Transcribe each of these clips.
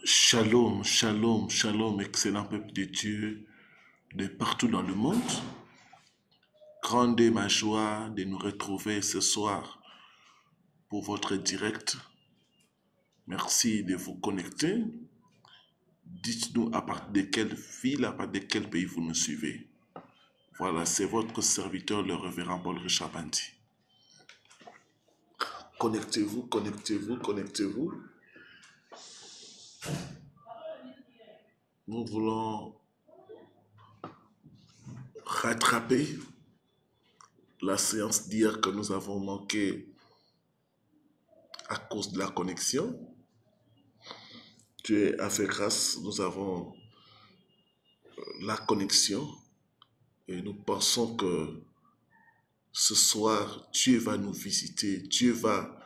Shalom, shalom, shalom, excellent peuple de Dieu de partout dans le monde. Grande est ma joie de nous retrouver ce soir pour votre direct. Merci de vous connecter. Dites-nous à partir de quelle ville, à partir de quel pays vous nous suivez. Voilà, c'est votre serviteur, le révérend Paul Richard Bandi. Connectez-vous, connectez-vous, connectez-vous. Nous voulons rattraper la séance d'hier que nous avons manqué à cause de la connexion. Dieu a fait grâce, nous avons la connexion et nous pensons que ce soir, Dieu va nous visiter, Dieu va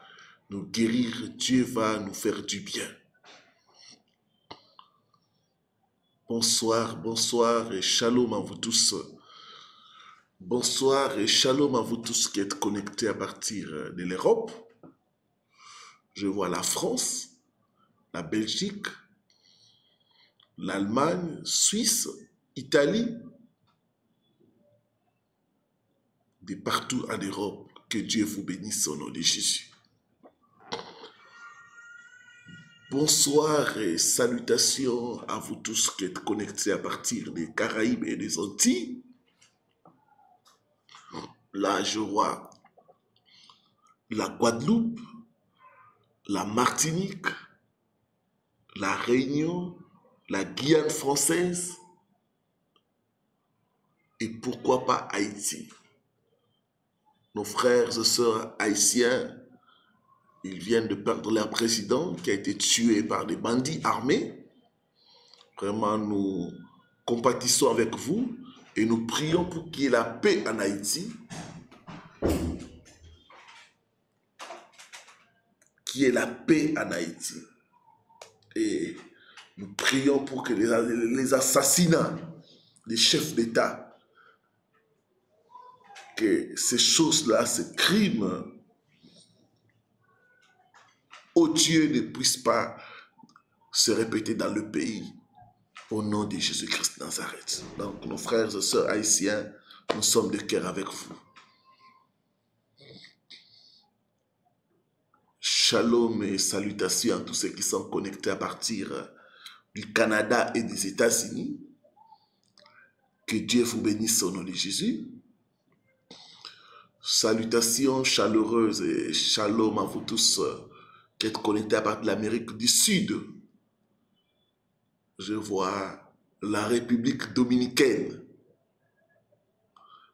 nous guérir, Dieu va nous faire du bien. Bonsoir, bonsoir et shalom à vous tous. Bonsoir et shalom à vous tous qui êtes connectés à partir de l'Europe. Je vois la France, la Belgique, l'Allemagne, Suisse, Italie, de partout en Europe. Que Dieu vous bénisse au nom de Jésus. Bonsoir et salutations à vous tous qui êtes connectés à partir des Caraïbes et des Antilles. Là, je vois la Guadeloupe, la Martinique, la Réunion, la Guyane française et pourquoi pas Haïti. Nos frères et sœurs haïtiens, ils viennent de perdre leur président qui a été tué par des bandits armés. Vraiment, nous compatissons avec vous et nous prions pour qu'il y ait la paix en Haïti. Qu'il y ait la paix en Haïti. Et nous prions pour que les assassinats des chefs d'État, que ces choses-là, ces crimes odieux ne puissent pas se répéter dans le pays au nom de Jésus-Christ de Nazareth. Donc, nos frères et sœurs haïtiens, nous sommes de cœur avec vous. Shalom et salutations à tous ceux qui sont connectés à partir du Canada et des États-Unis. Que Dieu vous bénisse au nom de Jésus. Salutations chaleureuses et shalom à vous tous qui êtes connectés à partir de l'Amérique du Sud. Je vois la République dominicaine,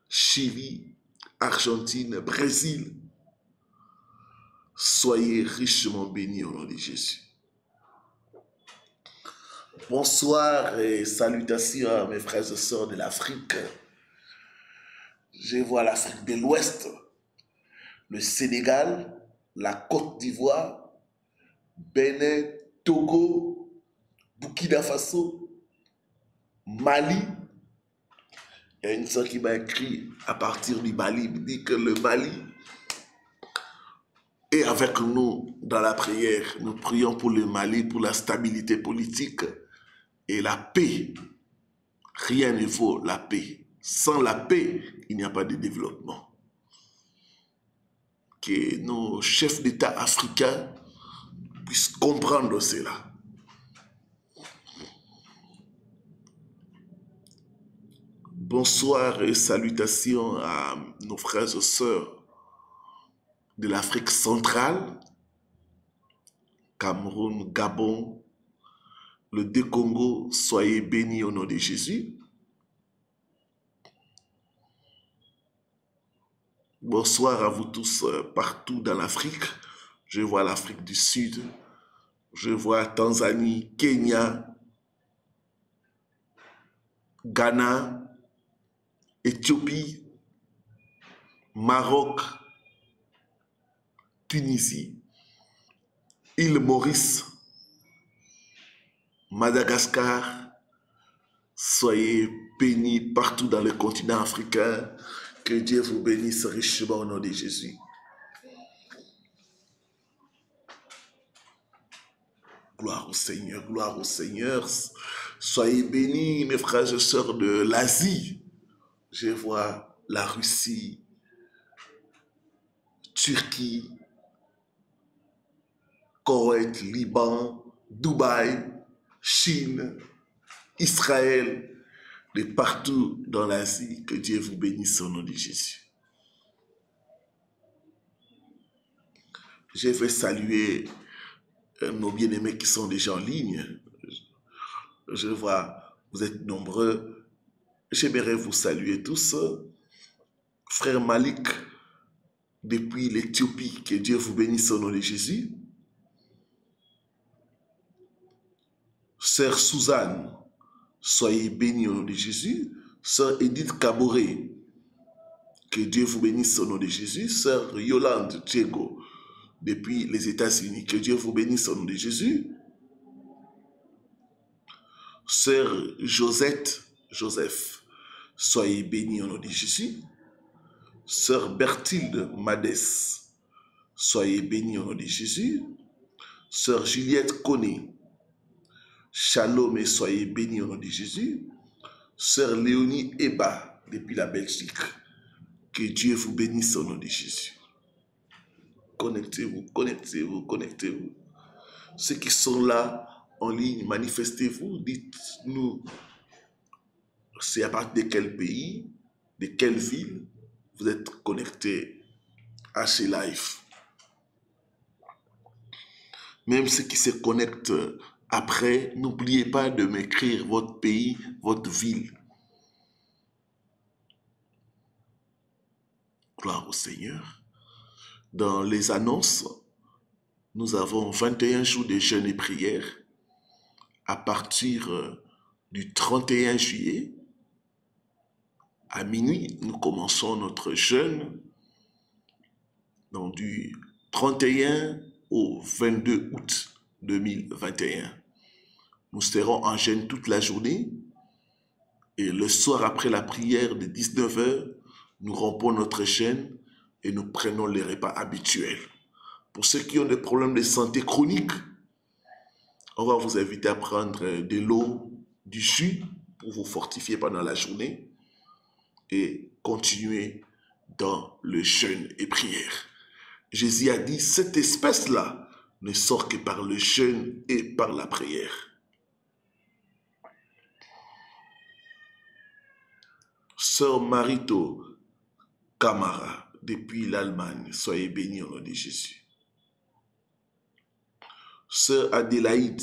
Chili, Argentine, Brésil. Soyez richement bénis au nom de Jésus. Bonsoir et salutations à mes frères et sœurs de l'Afrique. Je vois l'Afrique de l'Ouest, le Sénégal, la Côte d'Ivoire, Bénin, Togo, Burkina Faso, Mali. Il y a une sœur qui m'a écrit à partir du Mali, il me dit que le Mali est avec nous dans la prière. Nous prions pour le Mali, pour la stabilité politique et la paix. Rien ne vaut la paix. Sans la paix, il n'y a pas de développement. Que nos chefs d'État africains puissent comprendre cela. Bonsoir et salutations à nos frères et sœurs de l'Afrique centrale, Cameroun, Gabon, le Congo. Soyez bénis au nom de Jésus. Bonsoir à vous tous partout dans l'Afrique. Je vois l'Afrique du Sud, je vois Tanzanie, Kenya, Ghana, Éthiopie, Maroc, Tunisie, île Maurice, Madagascar. Soyez bénis partout dans le continent africain. Que Dieu vous bénisse richement au nom de Jésus. Gloire au Seigneur, gloire au Seigneur. Soyez bénis, mes frères et sœurs de l'Asie. Je vois la Russie, Turquie, Koweït, Liban, Dubaï, Chine, Israël, de partout dans l'Asie. Que Dieu vous bénisse au nom de Jésus. Je vais saluer nos bien-aimés qui sont déjà en ligne. Je vois, vous êtes nombreux. J'aimerais vous saluer tous. Frère Malik, depuis l'Éthiopie, que Dieu vous bénisse au nom de Jésus. Sœur Suzanne, soyez bénie au nom de Jésus. Sœur Edith Kaboré, que Dieu vous bénisse au nom de Jésus. Sœur Yolande Diego, depuis les États-Unis, que Dieu vous bénisse au nom de Jésus. Sœur Joseph, soyez bénie au nom de Jésus. Sœur Berthilde Madès, soyez bénie au nom de Jésus. Sœur Juliette Koné, shalom et soyez bénie au nom de Jésus. Sœur Léonie Eba, depuis la Belgique, que Dieu vous bénisse au nom de Jésus. Connectez-vous, connectez-vous, connectez-vous. Ceux qui sont là en ligne, manifestez-vous, dites-nous c'est à partir de quel pays, de quelle ville vous êtes connectés à ces lives. Même ceux qui se connectent après, n'oubliez pas de m'écrire votre pays, votre ville. Gloire au Seigneur. Dans les annonces, nous avons 21 jours de jeûne et prière. À partir du 31 juillet, à minuit, nous commençons notre jeûne. Donc du 31 au 22 août 2021. Nous serons en jeûne toute la journée et le soir après la prière de 19 h, nous rompons notre jeûne et nous prenons les repas habituels. Pour ceux qui ont des problèmes de santé chronique, on va vous inviter à prendre de l'eau, du jus pour vous fortifier pendant la journée et continuer dans le jeûne et prière. Jésus a dit, cette espèce-là ne sort que par le jeûne et par la prière. Sœur Marito Camara, depuis l'Allemagne, soyez bénie au nom de Jésus. Sœur Adélaïde,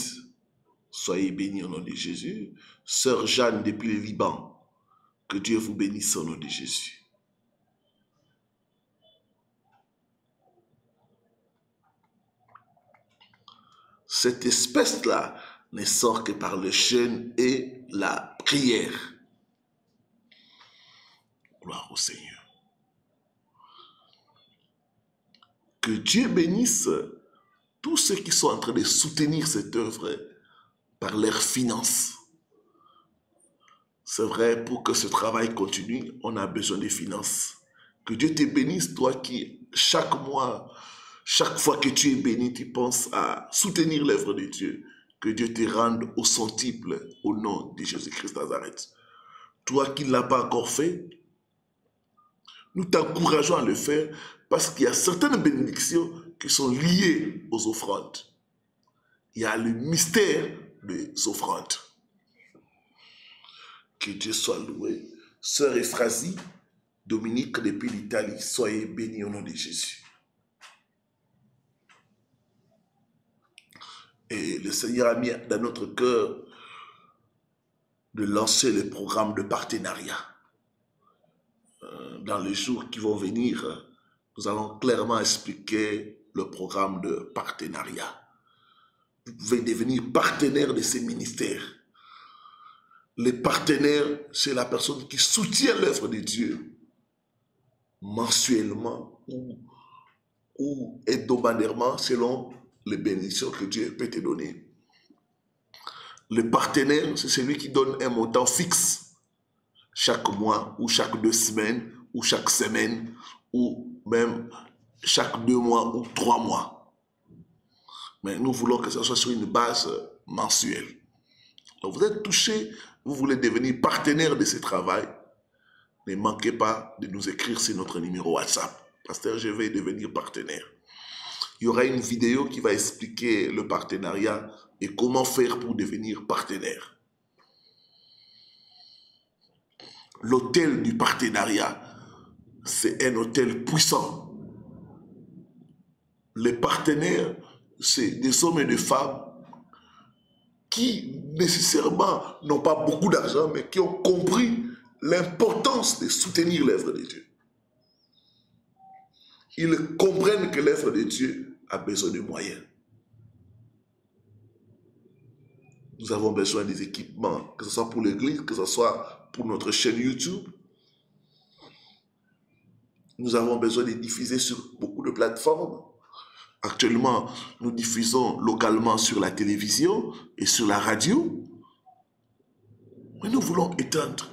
soyez bénie au nom de Jésus. Sœur Jeanne, depuis le Liban, que Dieu vous bénisse au nom de Jésus. Cette espèce-là ne sort que par le jeûne et la prière. Gloire au Seigneur. Que Dieu bénisse tous ceux qui sont en train de soutenir cette œuvre par leurs finances. C'est vrai, pour que ce travail continue, on a besoin de finances. Que Dieu te bénisse, toi qui, chaque mois, chaque fois que tu es béni, tu penses à soutenir l'œuvre de Dieu. Que Dieu te rende au centuple au nom de Jésus-Christ Nazareth. Toi qui ne l'as pas encore fait, nous t'encourageons à le faire parce qu'il y a certaines bénédictions qui sont liées aux offrandes. Il y a le mystère des offrandes. Que Dieu soit loué. Sœur Ephrasie, Dominique depuis l'Italie, soyez bénis au nom de Jésus. Et le Seigneur a mis dans notre cœur de lancer le programme de partenariat. Dans les jours qui vont venir, nous allons clairement expliquer le programme de partenariat. Vous pouvez devenir partenaire de ces ministères. Les partenaires, c'est la personne qui soutient l'œuvre de Dieu mensuellement ou hebdomadairement selon les bénédictions que Dieu peut te donner. Le partenaire, c'est celui qui donne un montant fixe chaque mois ou chaque 2 semaines ou chaque semaine ou même chaque 2 mois ou 3 mois. Mais nous voulons que ce soit sur une base mensuelle. Donc vous êtes touché, vous voulez devenir partenaire de ce travail, ne manquez pas de nous écrire sur notre numéro WhatsApp. Pasteur, je vais devenir partenaire. Il y aura une vidéo qui va expliquer le partenariat et comment faire pour devenir partenaire. L'hôtel du partenariat, c'est un hôtel puissant. Les partenaires, c'est des hommes et des femmes qui nécessairement n'ont pas beaucoup d'argent, mais qui ont compris l'importance de soutenir l'œuvre de Dieu. Ils comprennent que l'œuvre de Dieu a besoin de moyens. Nous avons besoin des équipements, que ce soit pour l'église, que ce soit pour notre chaîne YouTube. Nous avons besoin de diffuser sur beaucoup de plateformes. Actuellement, nous diffusons localement sur la télévision et sur la radio. Mais nous voulons étendre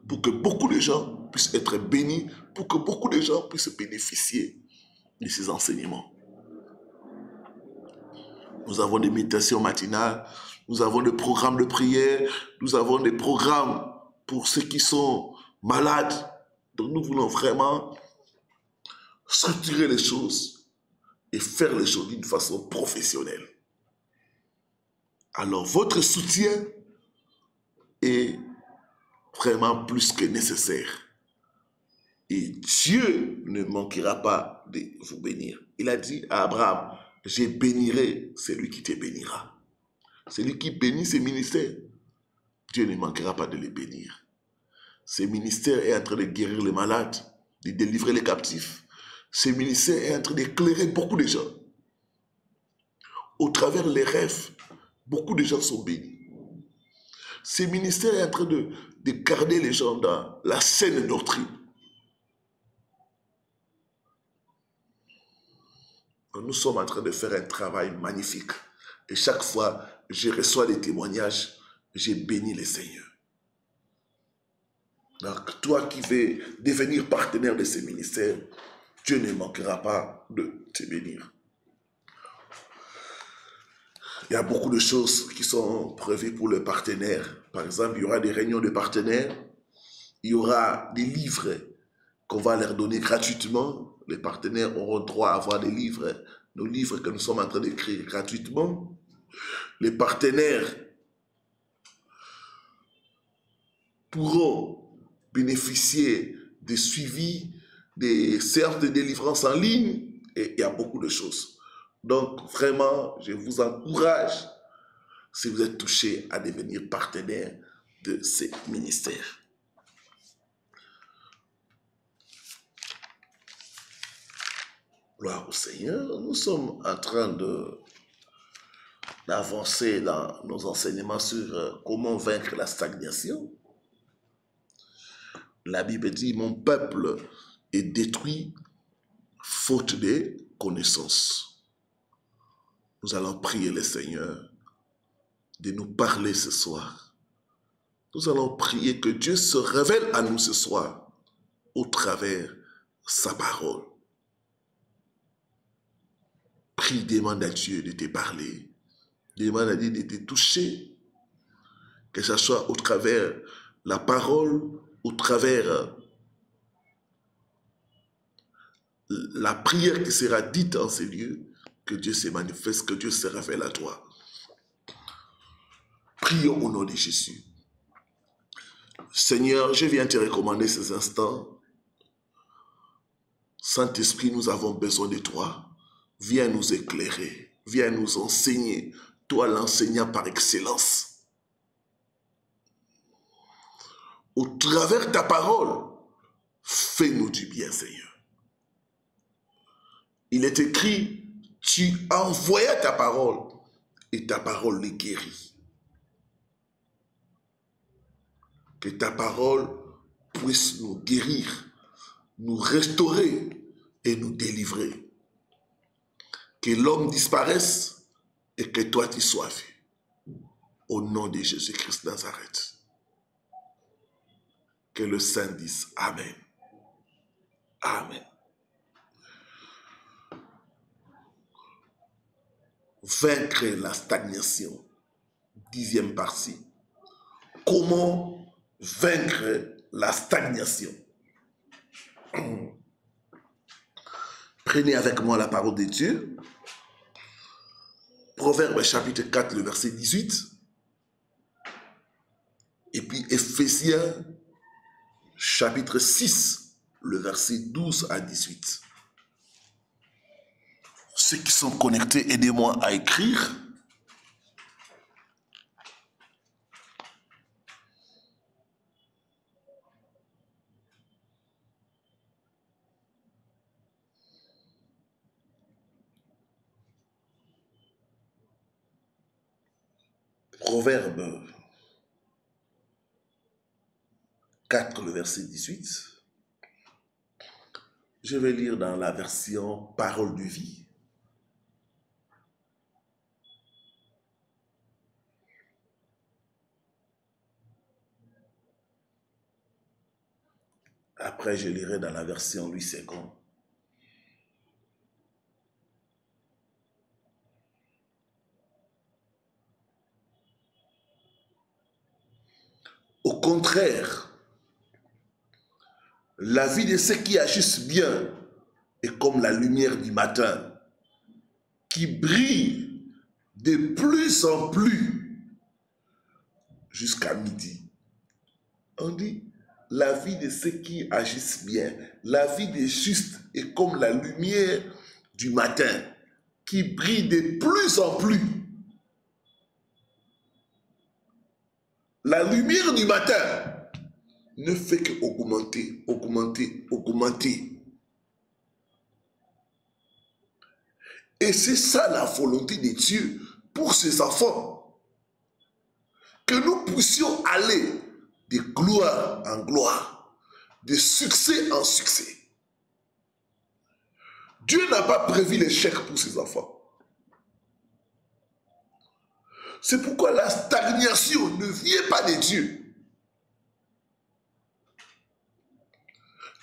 pour que beaucoup de gens puissent être bénis, pour que beaucoup de gens puissent bénéficier de ces enseignements. Nous avons des méditations matinales, nous avons des programmes de prière, nous avons des programmes pour ceux qui sont malades. Donc nous voulons vraiment structurer les choses et faire les choses d'une façon professionnelle. Alors votre soutien est vraiment plus que nécessaire. Et Dieu ne manquera pas de vous bénir. Il a dit à Abraham, je bénirai celui qui te bénira. Celui qui bénit ses ministères, Dieu ne manquera pas de les bénir. Ce ministère est en train de guérir les malades, de délivrer les captifs. Ce ministère est en train d'éclairer beaucoup de gens. Au travers des rêves, beaucoup de gens sont bénis. Ce ministère est en train de garder les gens dans la saine doctrine. Nous sommes en train de faire un travail magnifique. Et chaque fois, je reçois des témoignages, j'ai béni le Seigneur. Donc, toi qui veux devenir partenaire de ce ministère, Dieu ne manquera pas de te bénir. Il y a beaucoup de choses qui sont prévues pour les partenaires. Par exemple, il y aura des réunions de partenaires, il y aura des livres qu'on va leur donner gratuitement. Les partenaires auront droit à avoir des livres, nos livres que nous sommes en train d'écrire gratuitement. Les partenaires pourront bénéficier des suivis, des séances de délivrance en ligne, et il y a beaucoup de choses. Donc, vraiment, je vous encourage, si vous êtes touché, à devenir partenaire de ces ministères. Gloire au Seigneur, nous sommes en train d'avancer dans nos enseignements sur comment vaincre la stagnation. La Bible dit, mon peuple est détruit faute de connaissances. Nous allons prier le Seigneur de nous parler ce soir. Nous allons prier que Dieu se révèle à nous ce soir au travers de sa parole. Prie, demande à Dieu de te parler. Demande à Dieu de te toucher. Que ce soit au travers la parole, au travers la prière qui sera dite en ces lieux, que Dieu se manifeste, que Dieu se révèle à toi. Prions au nom de Jésus. Seigneur, je viens te recommander ces instants. Saint-Esprit, nous avons besoin de toi. Viens nous éclairer, viens nous enseigner. Toi, l'enseignant par excellence. Au travers de ta parole, fais-nous du bien, Seigneur. Il est écrit, tu envoyas ta parole et ta parole les guérit. Que ta parole puisse nous guérir, nous restaurer et nous délivrer. Que l'homme disparaisse et que toi tu sois vu. Au nom de Jésus-Christ de Nazareth. Que le Saint dise Amen. Amen. vaincre la stagnation. 10e partie. Comment vaincre la stagnation? Prenez avec moi la parole de Dieu. Proverbe chapitre 4, le verset 18. Et puis Ephésiens chapitre 6, le verset 12 à 18. Ceux qui sont connectés, aidez-moi à écrire. Proverbe 4, le verset 18. Je vais lire dans la version Parole de vie. Après, je lirai dans la version Louis II. Au contraire, la vie de ceux qui agissent bien est comme la lumière du matin, qui brille de plus en plus jusqu'à midi. On dit, la vie de ceux qui agissent bien, la vie des justes est comme la lumière du matin, qui brille de plus en plus. La lumière du matin ne fait qu'augmenter, augmenter, augmenter. Et c'est ça la volonté de Dieu pour ses enfants. Que nous puissions aller de gloire en gloire, de succès en succès. Dieu n'a pas prévu l'échec pour ses enfants. C'est pourquoi la stagnation ne vient pas de Dieu.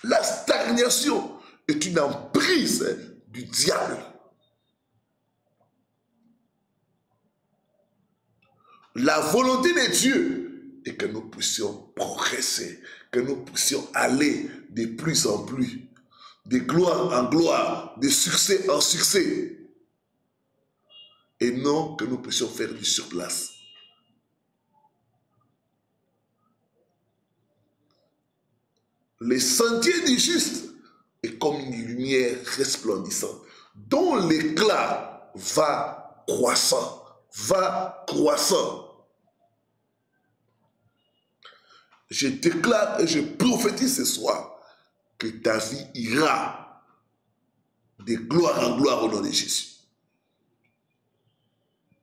La stagnation est une emprise du diable. La volonté de Dieu est que nous puissions progresser, que nous puissions aller de plus en plus, de gloire en gloire, de succès en succès. Et non que nous puissions faire du surplace. Le sentier du juste est comme une lumière resplendissante, dont l'éclat va croissant, va croissant. Je déclare et je prophétise ce soir que ta vie ira de gloire en gloire au nom de Jésus.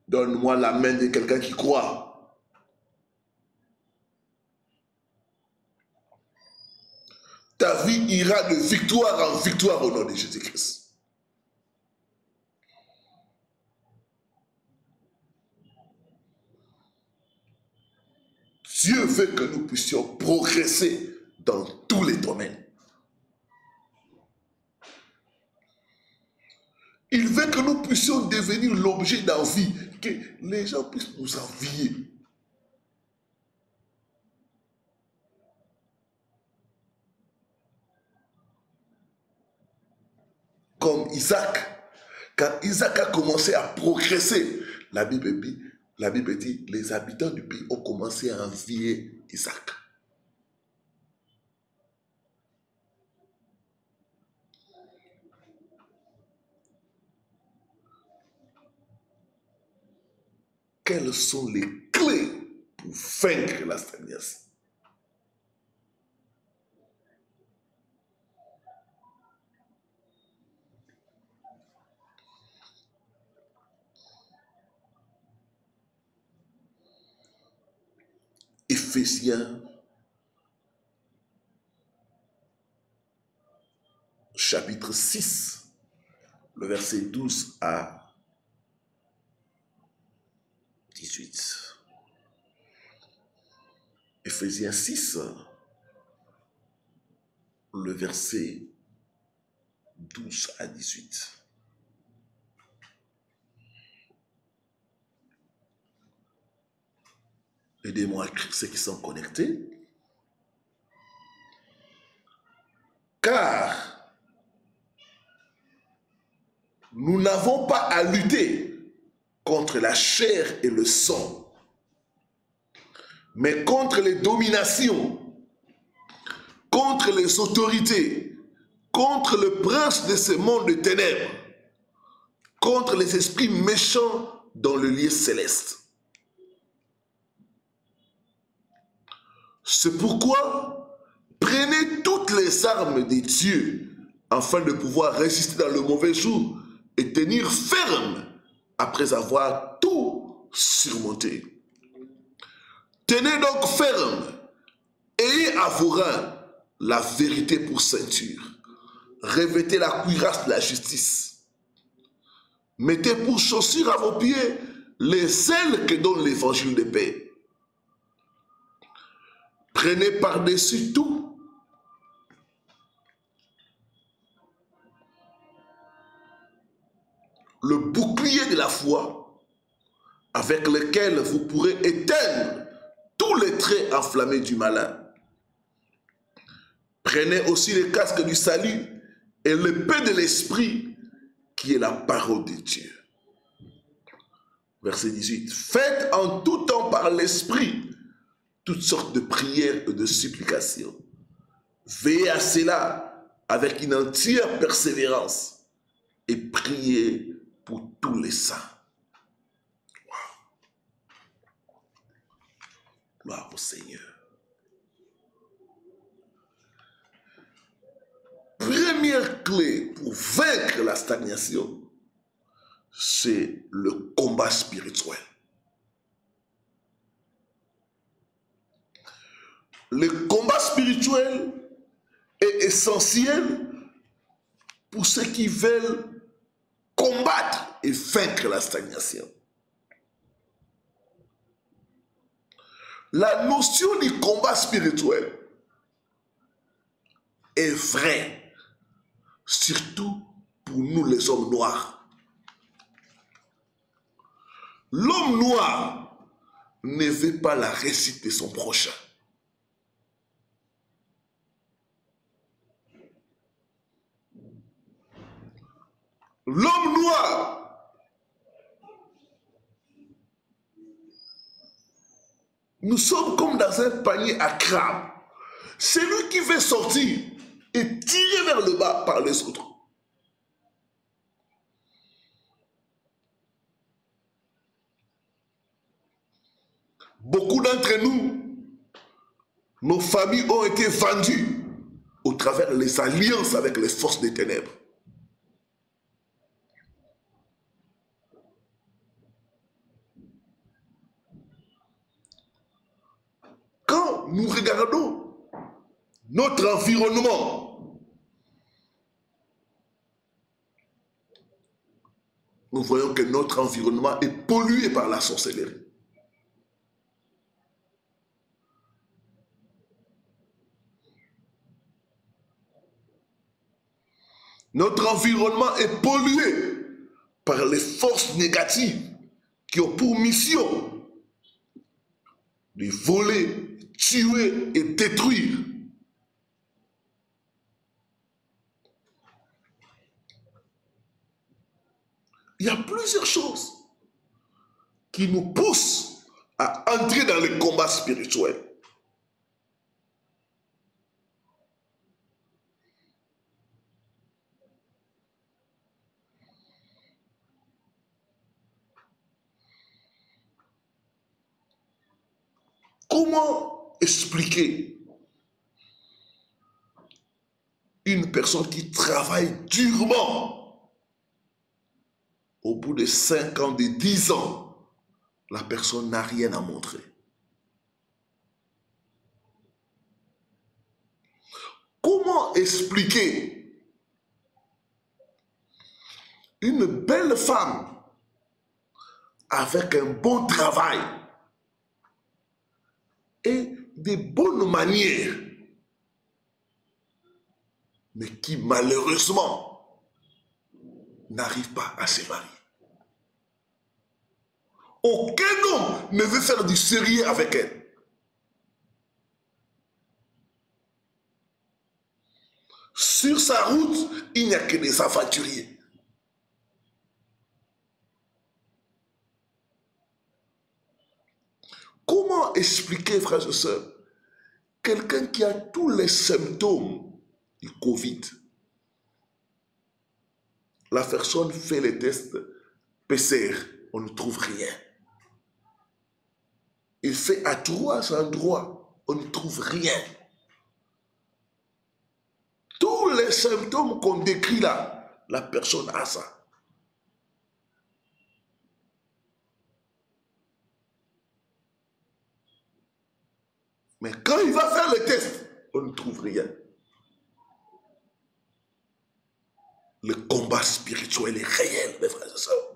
Donne-moi la main de quelqu'un qui croit. Ta vie ira de victoire en victoire au nom de Jésus-Christ. Dieu veut que nous puissions progresser dans tous les domaines. Il veut que nous puissions devenir l'objet d'envie, que les gens puissent nous envier. Comme Isaac. Quand Isaac a commencé à progresser, la Bible dit, les habitants du pays ont commencé à envier Isaac. Quelles sont les clés pour vaincre la stagnation? Ephésiens chapitre 6, le verset 12 à 18. Ephésiens 6, le verset 12 à 18. Aidez-moi à écrire ceux qui sont connectés. Car nous n'avons pas à lutter contre la chair et le sang, mais contre les dominations, contre les autorités, contre le prince de ce monde de ténèbres, contre les esprits méchants dans le lieu céleste. C'est pourquoi prenez toutes les armes des dieux afin de pouvoir résister dans le mauvais jour et tenir ferme après avoir tout surmonté. Tenez donc ferme, ayez à vos reins la vérité pour ceinture, revêtez la cuirasse de la justice, mettez pour chaussures à vos pieds les ailes que donne l'évangile de paix. Prenez par-dessus tout le bouclier de la foi avec lequel vous pourrez éteindre tous les traits enflammés du malin. Prenez aussi le casque du salut et l'épée de l'esprit qui est la parole de Dieu. Verset 18. Faites en tout temps par l'esprit toutes sortes de prières et de supplications. Veillez à cela avec une entière persévérance et priez pour tous les saints. Wow. Gloire au Seigneur. Première clé pour vaincre la stagnation, c'est le combat spirituel. Le combat spirituel est essentiel pour ceux qui veulent combattre et vaincre la stagnation. La notion du combat spirituel est vraie, surtout pour nous les hommes noirs. L'homme noir ne veut pas la réussite de son prochain. L'homme noir, nous sommes comme dans un panier à crabes. Celui qui veut sortir est tiré vers le bas par les autres. Beaucoup d'entre nous, nos familles ont été vendues au travers des alliances avec les forces des ténèbres. Quand nous regardons notre environnement, nous voyons que notre environnement est pollué par la sorcellerie. Notre environnement est pollué par les forces négatives qui ont pour mission de voler, tuer et détruire. Il y a plusieurs choses qui nous poussent à entrer dans le combat spirituel. Comment expliquer une personne qui travaille durement, au bout de 5 ans, de 10 ans, la personne n'a rien à montrer? Comment expliquer une belle femme avec un bon travail et des bonnes manières, mais qui malheureusement n'arrive pas à se marier? Aucun homme ne veut faire du sérieux avec elle. sa route, il n'y a que des aventuriers. Comment expliquer, frères et sœurs, quelqu'un qui a tous les symptômes du Covid, la personne fait les tests PCR, on ne trouve rien. Il fait à 3 endroits, on ne trouve rien. Tous les symptômes qu'on décrit là, la personne a ça. Mais quand il va faire le test, on ne trouve rien. Le combat spirituel est réel, mes frères et sœurs.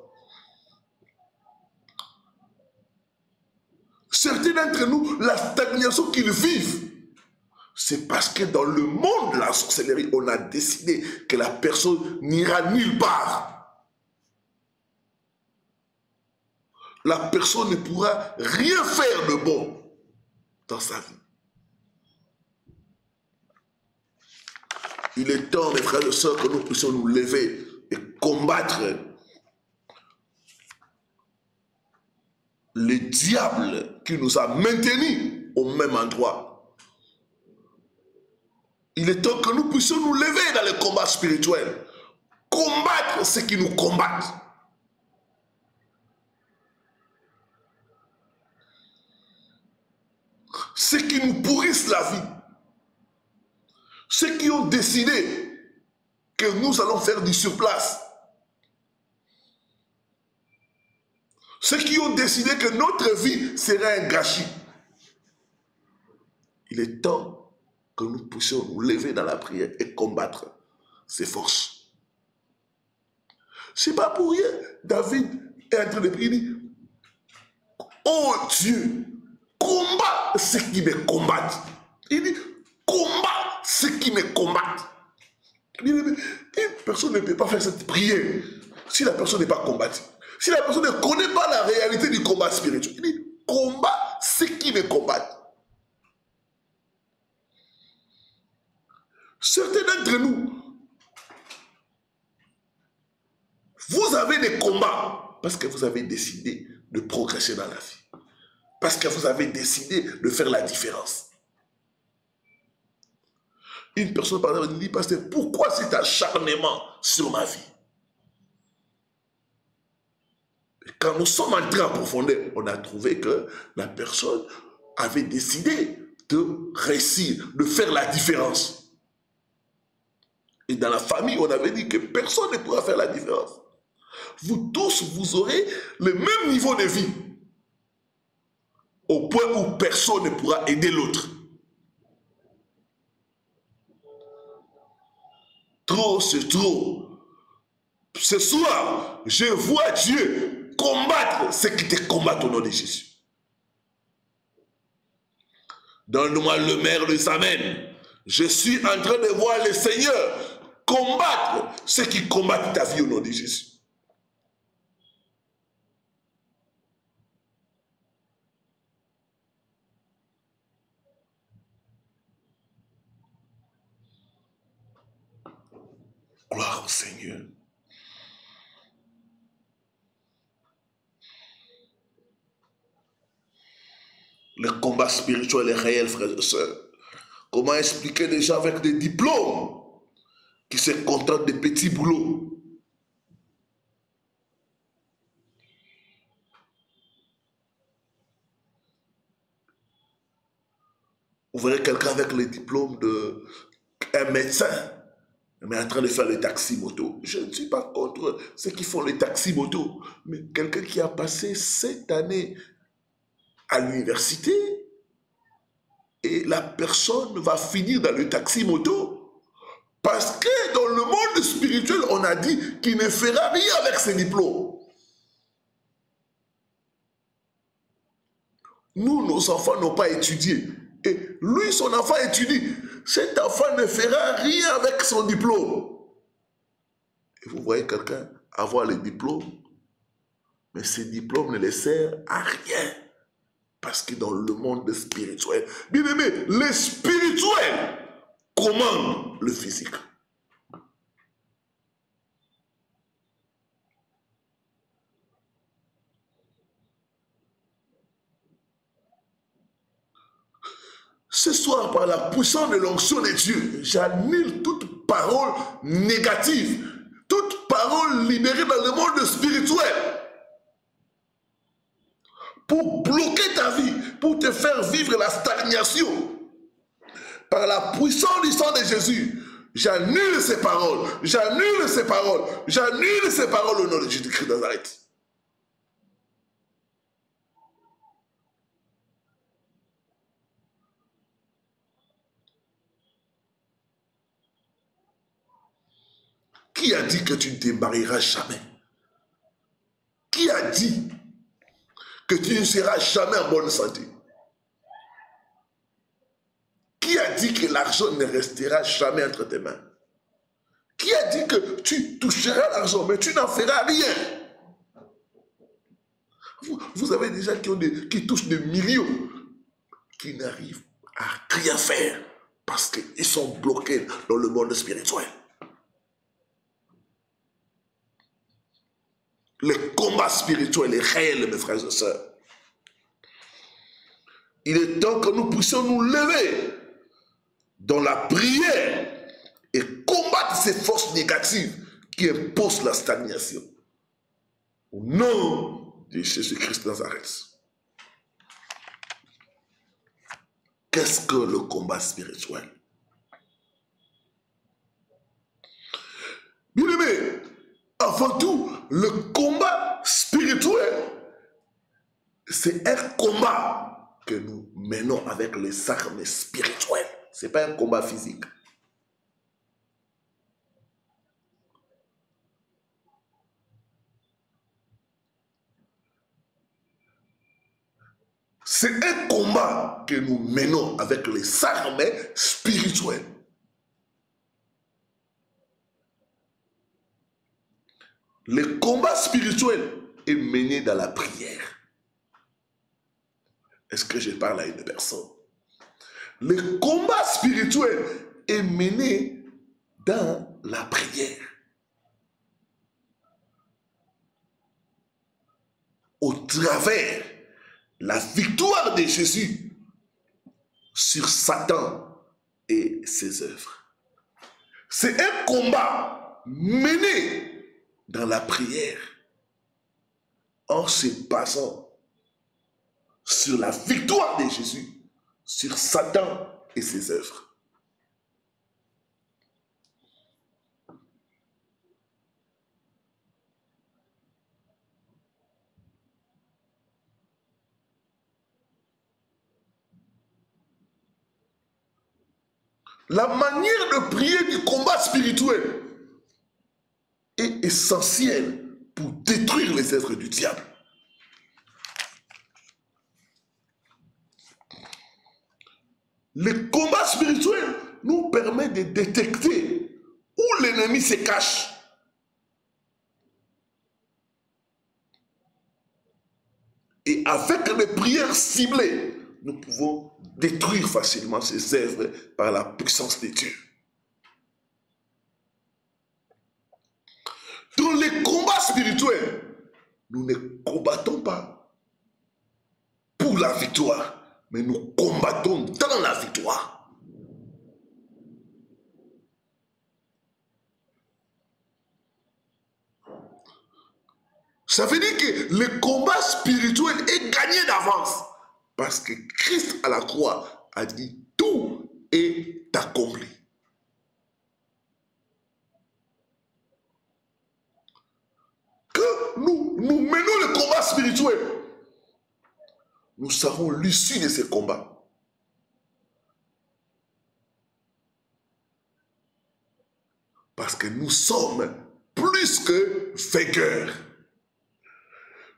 Certains d'entre nous, la stagnation qu'ils vivent, c'est parce que dans le monde de la sorcellerie, on a décidé que la personne n'ira nulle part. La personne ne pourra rien faire de bon dans sa vie. Il est temps, mes frères et sœurs, que nous puissions nous lever et combattre le diable qui nous a maintenus au même endroit. Il est temps que nous puissions nous lever dans le combat spirituel, combattre ceux qui nous combattent. Ceux qui nous pourrissent la vie. Ceux qui ont décidé que nous allons faire du surplace. Ceux qui ont décidé que notre vie serait un gâchis. Il est temps que nous puissions nous lever dans la prière et combattre ces forces. Ce n'est pas pour rien. David est en train de prier. Il dit, oh Dieu, combat ceux qui me combattent. Il dit, combat ceux qui me combattent. Une personne ne peut pas faire cette prière si la personne n'est pas combattue. Si la personne ne connaît pas la réalité du combat spirituel. Il dit, combat ceux qui me combattent. Certains d'entre nous, vous avez des combats parce que vous avez décidé de progresser dans la vie. Parce que vous avez décidé de faire la différence. Une personne, par exemple, dit, pasteur, pourquoi cet acharnement sur ma vie? Et quand nous sommes entrés en profondeur, on a trouvé que la personne avait décidé de réussir, de faire la différence. Et dans la famille, on avait dit que personne ne pourra faire la différence. Vous tous, vous aurez le même niveau de vie. Au point où personne ne pourra aider l'autre. Trop, c'est trop. Ce soir, je vois Dieu combattre ceux qui te combattent au nom de Jésus. Donne-moi le maire de Samen. Je suis en train de voir le Seigneur combattre ceux qui combattent ta vie au nom de Jésus. Gloire au Seigneur. Le combat spirituel est réel, frères et sœurs. Comment expliquer des gens avec des diplômes qui se contentent de petits boulots? Vous verrez quelqu'un avec le diplôme d'un médecin, mais en train de faire le taxi-moto. Je ne suis pas contre ceux qui font les taxi-moto, mais quelqu'un qui a passé 7 années à l'université et la personne va finir dans le taxi-moto parce que dans le monde spirituel, on a dit qu'il ne fera rien avec ses diplômes. Nous, nos enfants n'ont pas étudié. Et lui, son enfant étudie. Cet enfant ne fera rien avec son diplôme. Et vous voyez quelqu'un avoir le diplôme, mais ce diplôme ne le sert à rien. Parce que dans le monde spirituel, bien aimé, le spirituel commande le physique. Ce soir, par la puissance de l'onction de Dieu, j'annule toute parole négative, toute parole libérée dans le monde spirituel pour bloquer ta vie, pour te faire vivre la stagnation. Par la puissance du sang de Jésus, j'annule ces paroles, j'annule ces paroles, j'annule ces paroles au nom de Jésus-Christ de Nazareth. Qui a dit que tu ne te marieras jamais? Qui a dit que tu ne seras jamais en bonne santé? Qui a dit que l'argent ne restera jamais entre tes mains? Qui a dit que tu toucheras l'argent, mais tu n'en feras rien? Vous avez des gens qui touchent des millions, qui n'arrivent à rien faire parce qu'ils sont bloqués dans le monde spirituel. Le combat spirituel est réel, mes frères et sœurs. Il est temps que nous puissions nous lever dans la prière et combattre ces forces négatives qui imposent la stagnation. Au nom de Jésus-Christ de Nazareth. Qu'est-ce que le combat spirituel? Bien aimé, avant tout, le combat spirituel, c'est un combat que nous menons avec les armes spirituelles. Ce n'est pas un combat physique. C'est un combat que nous menons avec les armes spirituelles. Le combat spirituel est mené dans la prière. Est-ce que je parle à une personne? Le combat spirituel est mené dans la prière. Au travers la victoire de Jésus sur Satan et ses œuvres. C'est un combat mené dans la prière en se basant sur la victoire de Jésus sur Satan et ses œuvres. La manière de prier du combat spirituel est essentielle pour détruire les œuvres du diable. Le combat spirituel nous permet de détecter où l'ennemi se cache. Et avec les prières ciblées, nous pouvons détruire facilement ces œuvres par la puissance de Dieu. Dans les combats spirituels, nous ne combattons pas pour la victoire, mais nous combattons dans la victoire. Ça veut dire que le combat spirituel est gagné d'avance. Parce que Christ à la croix a dit tout est accompli. Que nous menons le combat spirituel, nous savons l'issue de ce combat. Parce que nous sommes plus que vainqueurs.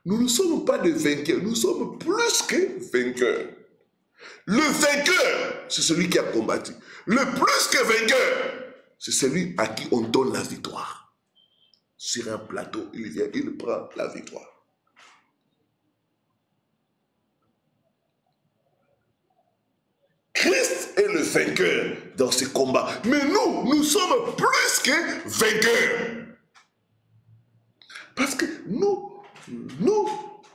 Nous ne sommes pas des vainqueurs, nous sommes plus que vainqueurs. Le vainqueur, c'est celui qui a combattu. Le plus que vainqueur, c'est celui à qui on donne la victoire. Sur un plateau, il vient, il prend la victoire. Christ est le vainqueur dans ce combat. Mais nous sommes plus que vainqueurs. Parce que nous,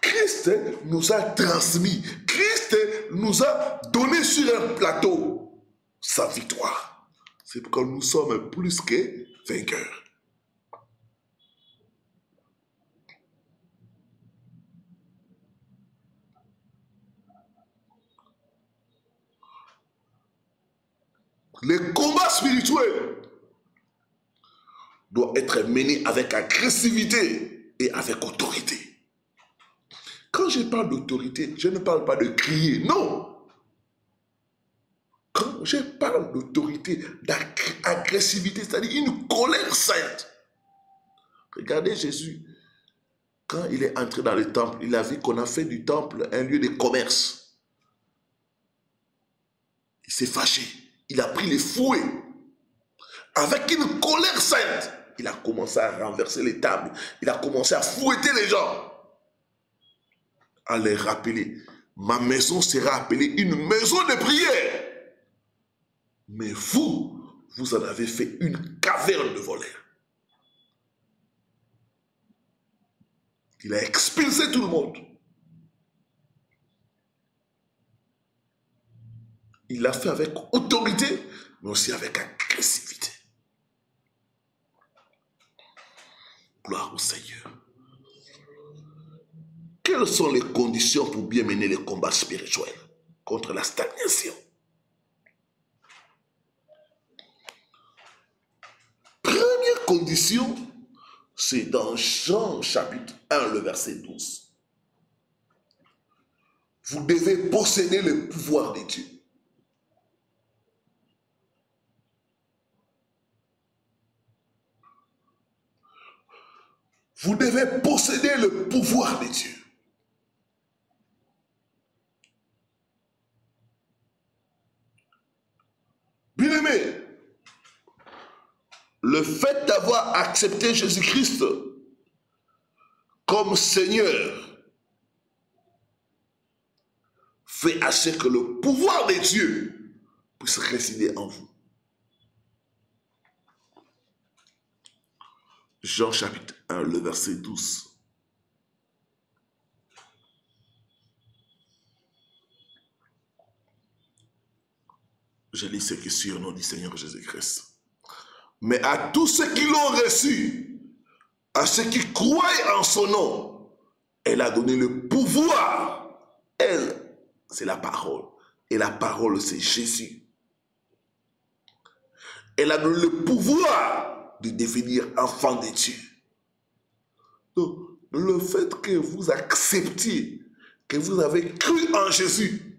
Christ nous a transmis. Christ nous a donné sur un plateau sa victoire. C'est pourquoi nous sommes plus que vainqueurs. Les combats spirituels doivent être menés avec agressivité et avec autorité. Quand je parle d'autorité, je ne parle pas de crier, non. Quand je parle d'autorité, d'agressivité, c'est-à-dire une colère sainte. Regardez Jésus, quand il est entré dans le temple, il a vu qu'on a fait du temple un lieu de commerce. Il s'est fâché, il a pris les fouets. Avec une colère sainte, il a commencé à renverser les tables, il a commencé à fouetter les gens. À les rappeler, ma maison sera appelée une maison de prière. Mais vous en avez fait une caverne de voleurs. Il a expulsé tout le monde. Il l'a fait avec autorité, mais aussi avec agressivité. Gloire au Seigneur. Quelles sont les conditions pour bien mener les combats spirituels contre la stagnation? Première condition, c'est dans Jean chapitre 1, le verset 12. Vous devez posséder le pouvoir de Dieu. Vous devez posséder le pouvoir de Dieu. Bien-aimé, le fait d'avoir accepté Jésus-Christ comme Seigneur fait à ce que le pouvoir de Dieu puisse résider en vous. Jean chapitre 1, le verset 12. Je lis ce qui suit au nom du Seigneur Jésus-Christ. Mais à tous ceux qui l'ont reçu, à ceux qui croient en son nom, elle a donné le pouvoir. Elle, c'est la parole. Et la parole, c'est Jésus. Elle a donné le pouvoir de devenir enfant de Dieu. Donc, le fait que vous acceptiez, que vous avez cru en Jésus,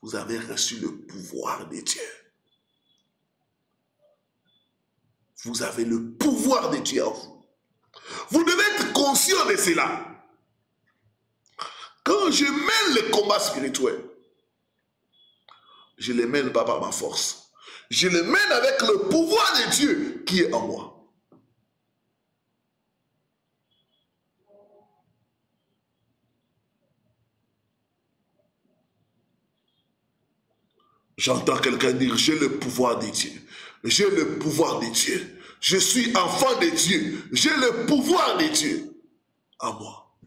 vous avez reçu le pouvoir de Dieu. Vous avez le pouvoir de Dieu en vous. Vous devez être conscient de cela. Quand je mène le combat spirituel, je ne le mène pas par ma force. Je le mène avec le pouvoir de Dieu qui est en moi. J'entends quelqu'un dire, j'ai le pouvoir de Dieu. J'ai le pouvoir de Dieu. Je suis enfant de Dieu. J'ai le pouvoir de Dieu en moi.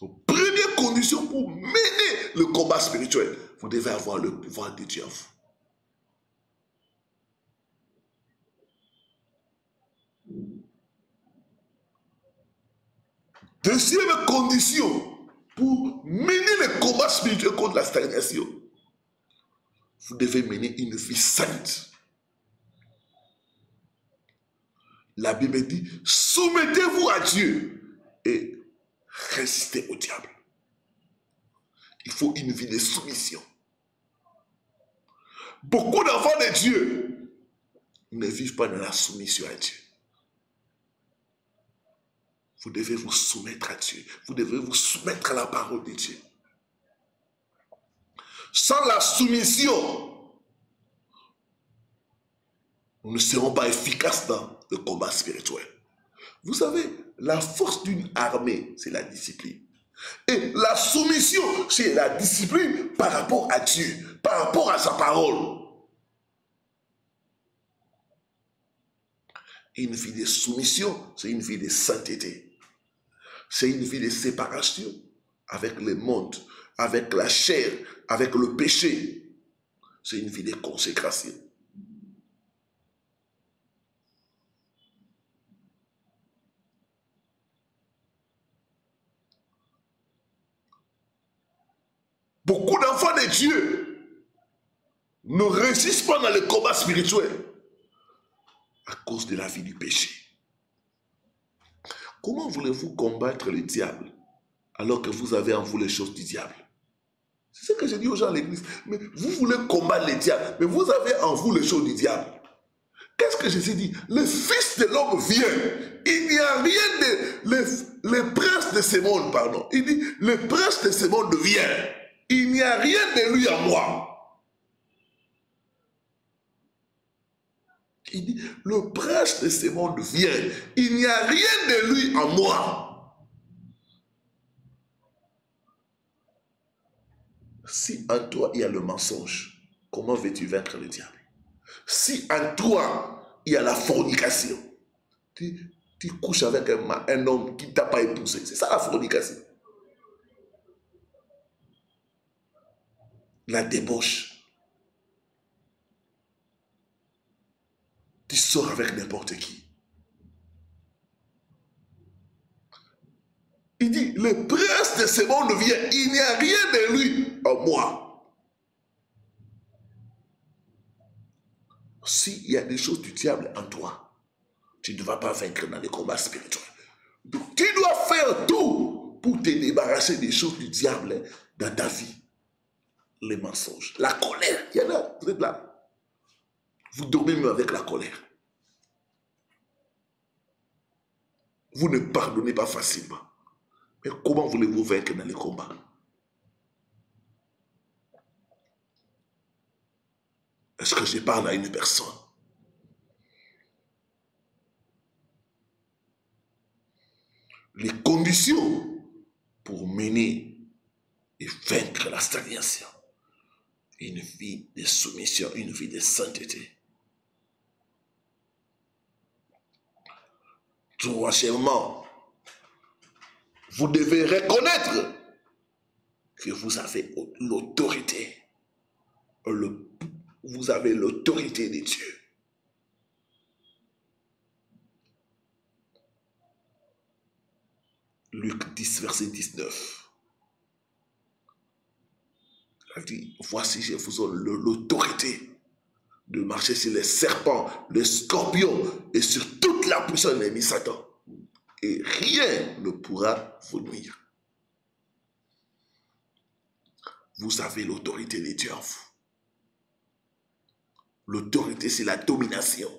Donc, première condition pour mener le combat spirituel, vous devez avoir le pouvoir de Dieu en vous. Deuxième condition pour mener le combat spirituel contre la stagnation, vous devez mener une vie sainte. La Bible dit, soumettez-vous à Dieu et résistez au diable. Il faut une vie de soumission. Beaucoup d'enfants de Dieu ne vivent pas dans la soumission à Dieu. Vous devez vous soumettre à Dieu. Vous devez vous soumettre à la parole de Dieu. Sans la soumission, nous ne serons pas efficaces dans le combat spirituel. Vous savez, la force d'une armée, c'est la discipline. Et la soumission, c'est la discipline par rapport à Dieu, par rapport à sa parole. Une vie de soumission, c'est une vie de sainteté. C'est une vie de séparation. avec le monde, avec la chair, avec le péché. C'est une vie de consécration. Beaucoup d'enfants de Dieu ne réussissent pas dans le combat spirituel à cause de la vie du péché. Comment voulez-vous combattre le diable alors que vous avez en vous les choses du diable? C'est ce que je dis aux gens à l'église. Mais vous voulez combattre le diable, mais vous avez en vous les choses du diable. Qu'est-ce que Jésus dit? Le Fils de l'homme vient. Il n'y a rien de... Le prince de ce monde, pardon. Il dit, le prince de ce monde vient. Il n'y a rien de lui en moi. Il dit, le prince de ce monde vient. Il n'y a rien de lui en moi. Si en toi il y a le mensonge, comment veux-tu vaincre le diable? Si en toi il y a la fornication, tu couches avec un homme qui ne t'a pas épousé. C'est ça la fornication. La débauche. Tu sors avec n'importe qui. Il dit, le prince de ce monde vient, il n'y a rien de lui en moi. S'il y a des choses du diable en toi, tu ne vas pas vaincre dans les combats spirituels. Donc, tu dois faire tout pour te débarrasser des choses du diable dans ta vie. Les mensonges, la colère, il y en a, vous êtes là. Vous dormez même avec la colère. Vous ne pardonnez pas facilement. Mais comment voulez-vous vaincre dans les combats? Est-ce que je parle à une personne? Les conditions pour mener et vaincre la stagnation. Une vie de soumission, une vie de sainteté. Troisièmement, vous devez reconnaître que vous avez l'autorité. Vous avez l'autorité de Dieu. Luc 10, verset 19. Il dit, voici, je vous donne l'autorité de marcher sur les serpents, les scorpions et sur toute la puissance de l'ennemi Satan. Et rien ne pourra vous nuire. Vous avez l'autorité de Dieu en vous. L'autorité, c'est la domination.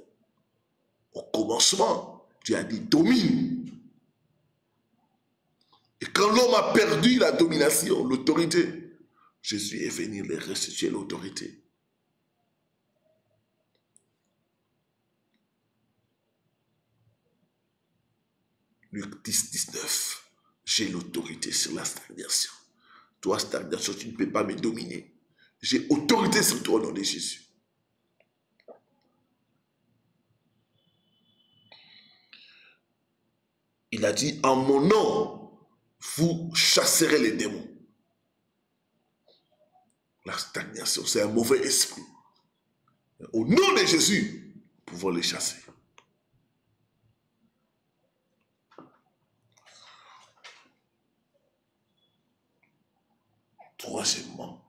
Au commencement, Dieu a dit domine. Et quand l'homme a perdu la domination, l'autorité, Jésus est venu les restituer l'autorité. Luc 10, 19. J'ai l'autorité sur la stagnation. Toi, stagnation, tu ne peux pas me dominer. J'ai autorité sur toi au nom de Jésus. Il a dit, en mon nom, vous chasserez les démons. La stagnation, c'est un mauvais esprit. Au nom de Jésus, nous pouvons les chasser. Troisièmement,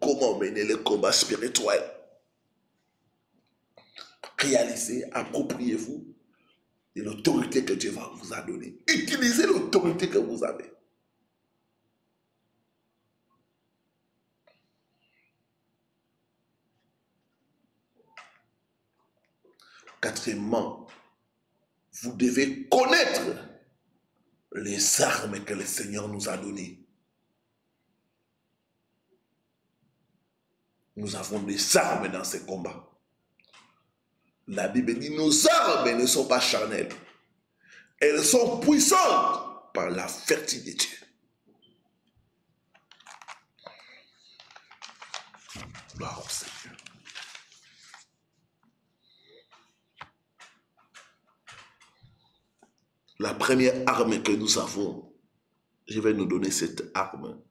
comment mener le combat spirituel? Réalisez, appropriez-vous de l'autorité que Dieu vous a donnée. Utilisez l'autorité que vous avez. Quatrièmement, vous devez connaître les armes que le Seigneur nous a données. Nous avons des armes dans ces combats. La Bible dit, nos armes ne sont pas charnelles. Elles sont puissantes par la vertu de Dieu. Gloire au Seigneur. La première arme que nous avons, Je vais nous donner cette arme.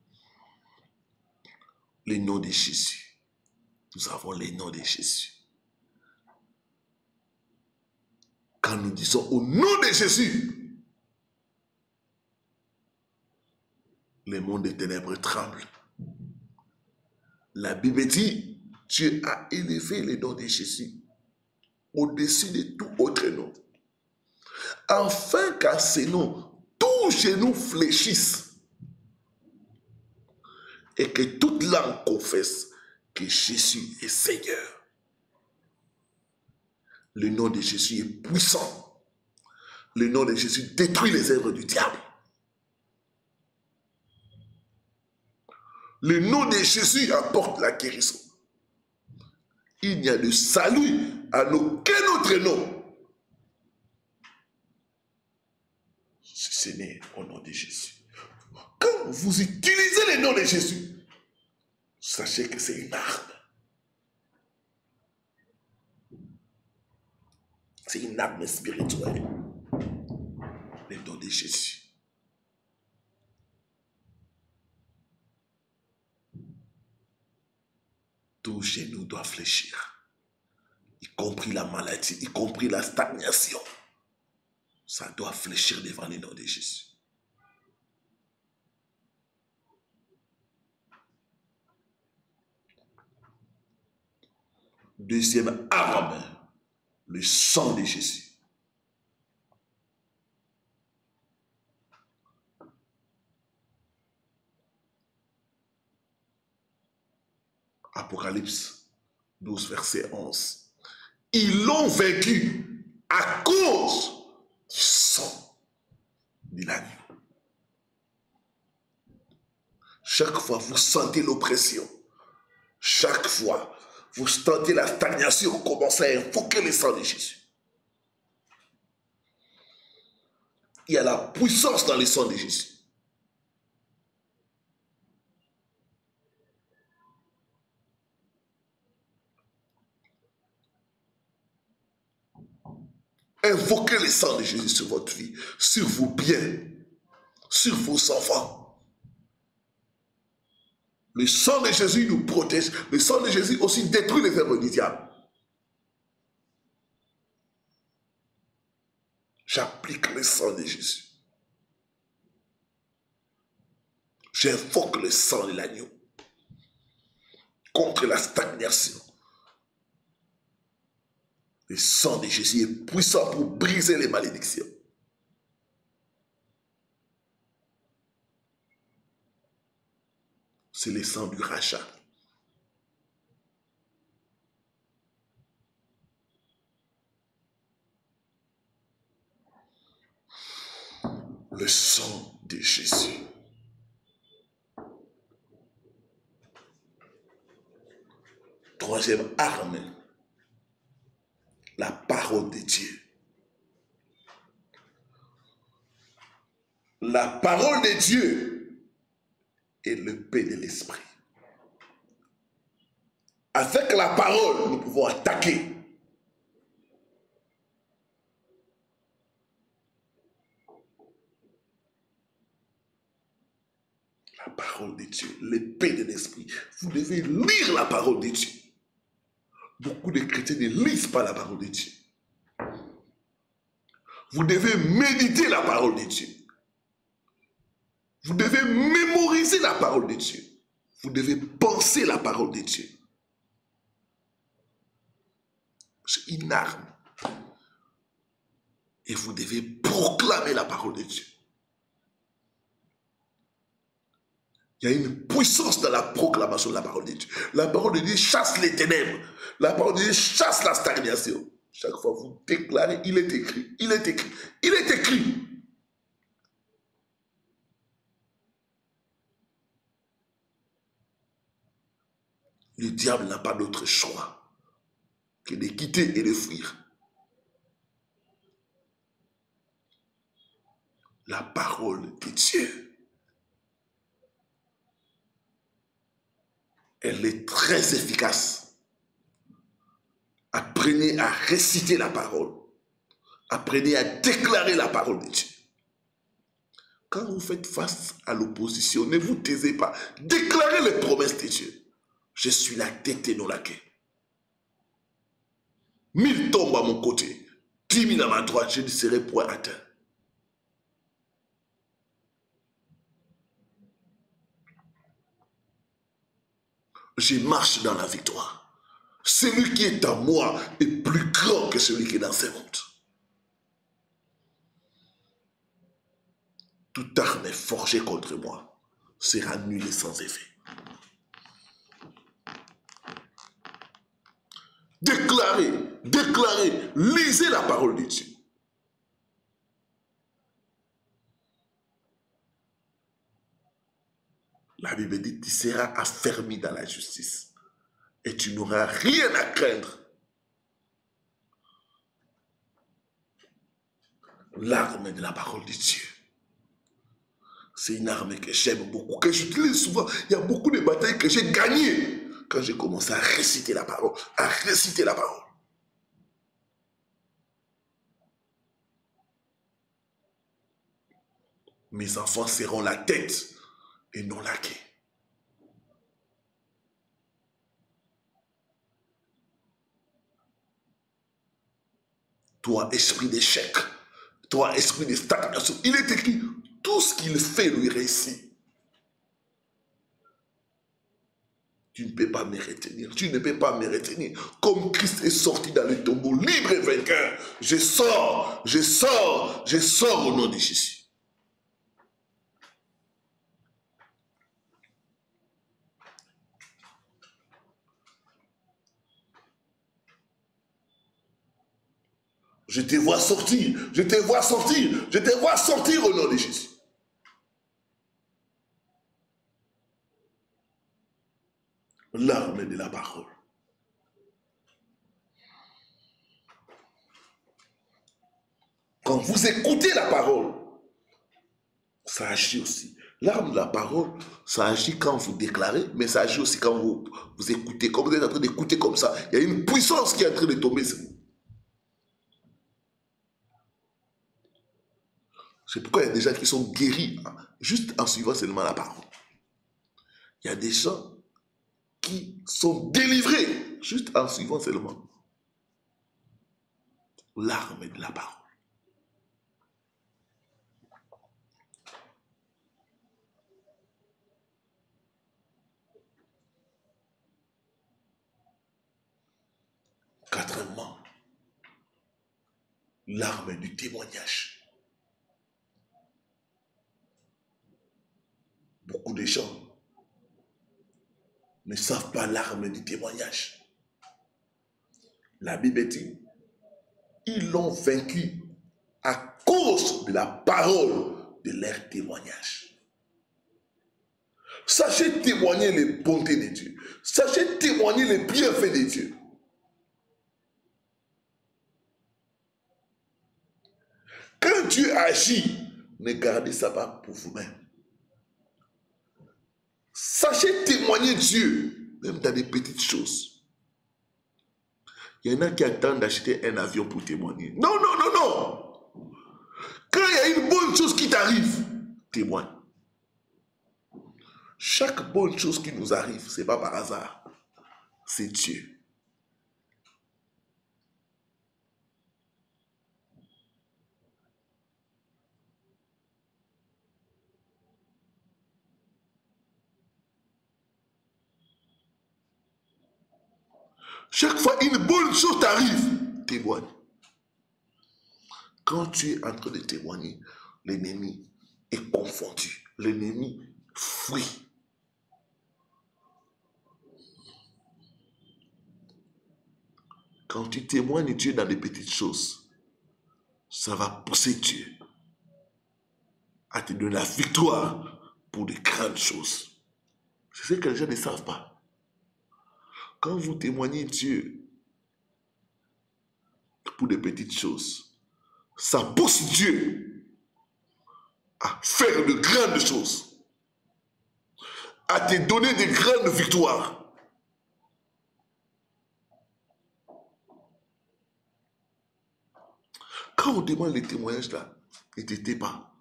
Le nom de Jésus. Nous avons le nom de Jésus. Quand nous disons au nom de Jésus, le monde des ténèbres tremble. La Bible dit, Dieu a élevé le nom de Jésus au-dessus de tout autre nom, afin qu'à ce nom, tout genou fléchisse et que toute langue confesse que Jésus est Seigneur. Le nom de Jésus est puissant. Le nom de Jésus détruit les œuvres du diable. Le nom de Jésus apporte la guérison. Il n'y a de salut à aucun autre nom. Si ce n'est au nom de Jésus. Quand vous utilisez le nom de Jésus, sachez que c'est une arme. C'est une arme spirituelle. Le nom de Jésus. Tout genou doit fléchir, y compris la maladie, y compris la stagnation. Ça doit fléchir devant le nom de Jésus. Deuxième arme, le sang de Jésus. Apocalypse 12, verset 11. Ils l'ont vaincu à cause du sang de l'agneau. Chaque fois vous sentez l'oppression, chaque fois vous sentez la stagnation, commencez à invoquer le sang de Jésus. Il y a la puissance dans le sang de Jésus. Invoquez le sang de Jésus sur votre vie, sur vos biens, sur vos enfants. Le sang de Jésus nous protège. Le sang de Jésus aussi détruit les œuvres du diable. J'applique le sang de Jésus. J'invoque le sang de l'agneau contre la stagnation. Le sang de Jésus est puissant pour briser les malédictions. C'est le sang du rachat. Le sang de Jésus. Troisième arme, la parole de Dieu. La parole de Dieu est le paix de l'esprit. Avec la parole, nous pouvons attaquer. La parole de Dieu, l'épée de l'esprit. Vous devez lire la parole de Dieu. Beaucoup de chrétiens ne lisent pas la parole de Dieu. Vous devez méditer la parole de Dieu. Vous devez mémoriser la parole de Dieu. Vous devez penser la parole de Dieu. C'est une arme. Et vous devez proclamer la parole de Dieu. Il y a une puissance dans la proclamation de la parole de Dieu. La parole de Dieu chasse les ténèbres. La parole de Dieu chasse la stagnation. Chaque fois vous déclarez, il est écrit, il est écrit, il est écrit. Le diable n'a pas d'autre choix que de quitter et de fuir. La parole de Dieu. Elle est très efficace. Apprenez à réciter la parole. Apprenez à déclarer la parole de Dieu. Quand vous faites face à l'opposition, ne vous taisez pas. Déclarez les promesses de Dieu. Je suis la tête et non la queue. 1000 tombent à mon côté, 10 000 à ma droite, je ne serai point atteint. Je marche dans la victoire. Celui qui est en moi est plus grand que celui qui est dans ce monde. Toute arme forgée contre moi sera nulle et sans effet. Déclarez, déclarez, lisez la parole de Dieu. La Bible dit, tu seras affermi dans la justice et tu n'auras rien à craindre. L'arme de la parole de Dieu. C'est une arme que j'aime beaucoup, que j'utilise souvent. Il y a beaucoup de batailles que j'ai gagnées quand j'ai commencé à réciter la parole, à réciter la parole. Mes enfants seront la tête et non la queue. Toi, esprit d'échec, toi, esprit de stagnation, il est écrit, tout ce qu'il fait lui réussit. Tu ne peux pas me retenir, tu ne peux pas me retenir. Comme Christ est sorti dans le tombeau, libre et vainqueur, je sors, je sors, je sors au nom de Jésus. Je te vois sortir, je te vois sortir, je te vois sortir au nom de Jésus. L'arme de la parole. Quand vous écoutez la parole, ça agit aussi. L'arme de la parole, ça agit quand vous déclarez, mais ça agit aussi quand vous écoutez. Quand vous êtes en train d'écouter comme ça, il y a une puissance qui est en train de tomber sur vous. C'est pourquoi il y a des gens qui sont guéris juste en suivant seulement la parole. Il y a des gens qui sont délivrés juste en suivant seulement l'arme de la parole. Quatrièmement, l'arme du témoignage. Beaucoup de gens ne savent pas l'arme du témoignage. La Bible dit, ils l'ont vaincu à cause de la parole de leur témoignage. Sachez témoigner les bontés de Dieu. Sachez témoigner les bienfaits de Dieu. Quand Dieu agit, ne gardez ça pas pour vous-même. Sachez témoigner Dieu, même dans des petites choses. Il y en a qui attendent d'acheter un avion pour témoigner. Non, non, non, non. Quand il y a une bonne chose qui t'arrive, témoigne. Chaque bonne chose qui nous arrive, ce n'est pas par hasard. C'est Dieu. Chaque fois une bonne chose t'arrive, témoigne. Quand tu es en train de témoigner, l'ennemi est confondu. L'ennemi fuit. Quand tu témoignes Dieu dans des petites choses, ça va pousser Dieu à te donner la victoire pour de grandes choses. C'est ce que les gens ne savent pas. Quand vous témoignez Dieu pour des petites choses, ça pousse Dieu à faire de grandes choses, à te donner de grandes victoires. Quand on demande les témoignages là, ne t'étais pas.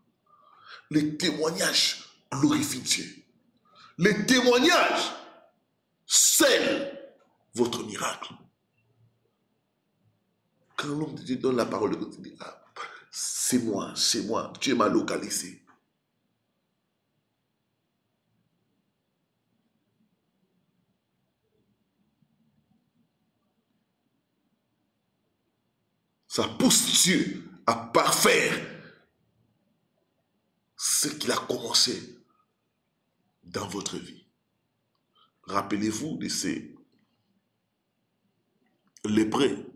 Les témoignages glorifient Dieu. Les témoignages scellent votre miracle. Quand l'homme de Dieu donne la parole de Dieu, il dit, ah, c'est moi, Dieu m'a localisé. Ça pousse Dieu à parfaire ce qu'il a commencé dans votre vie. Rappelez-vous de ces lépreux.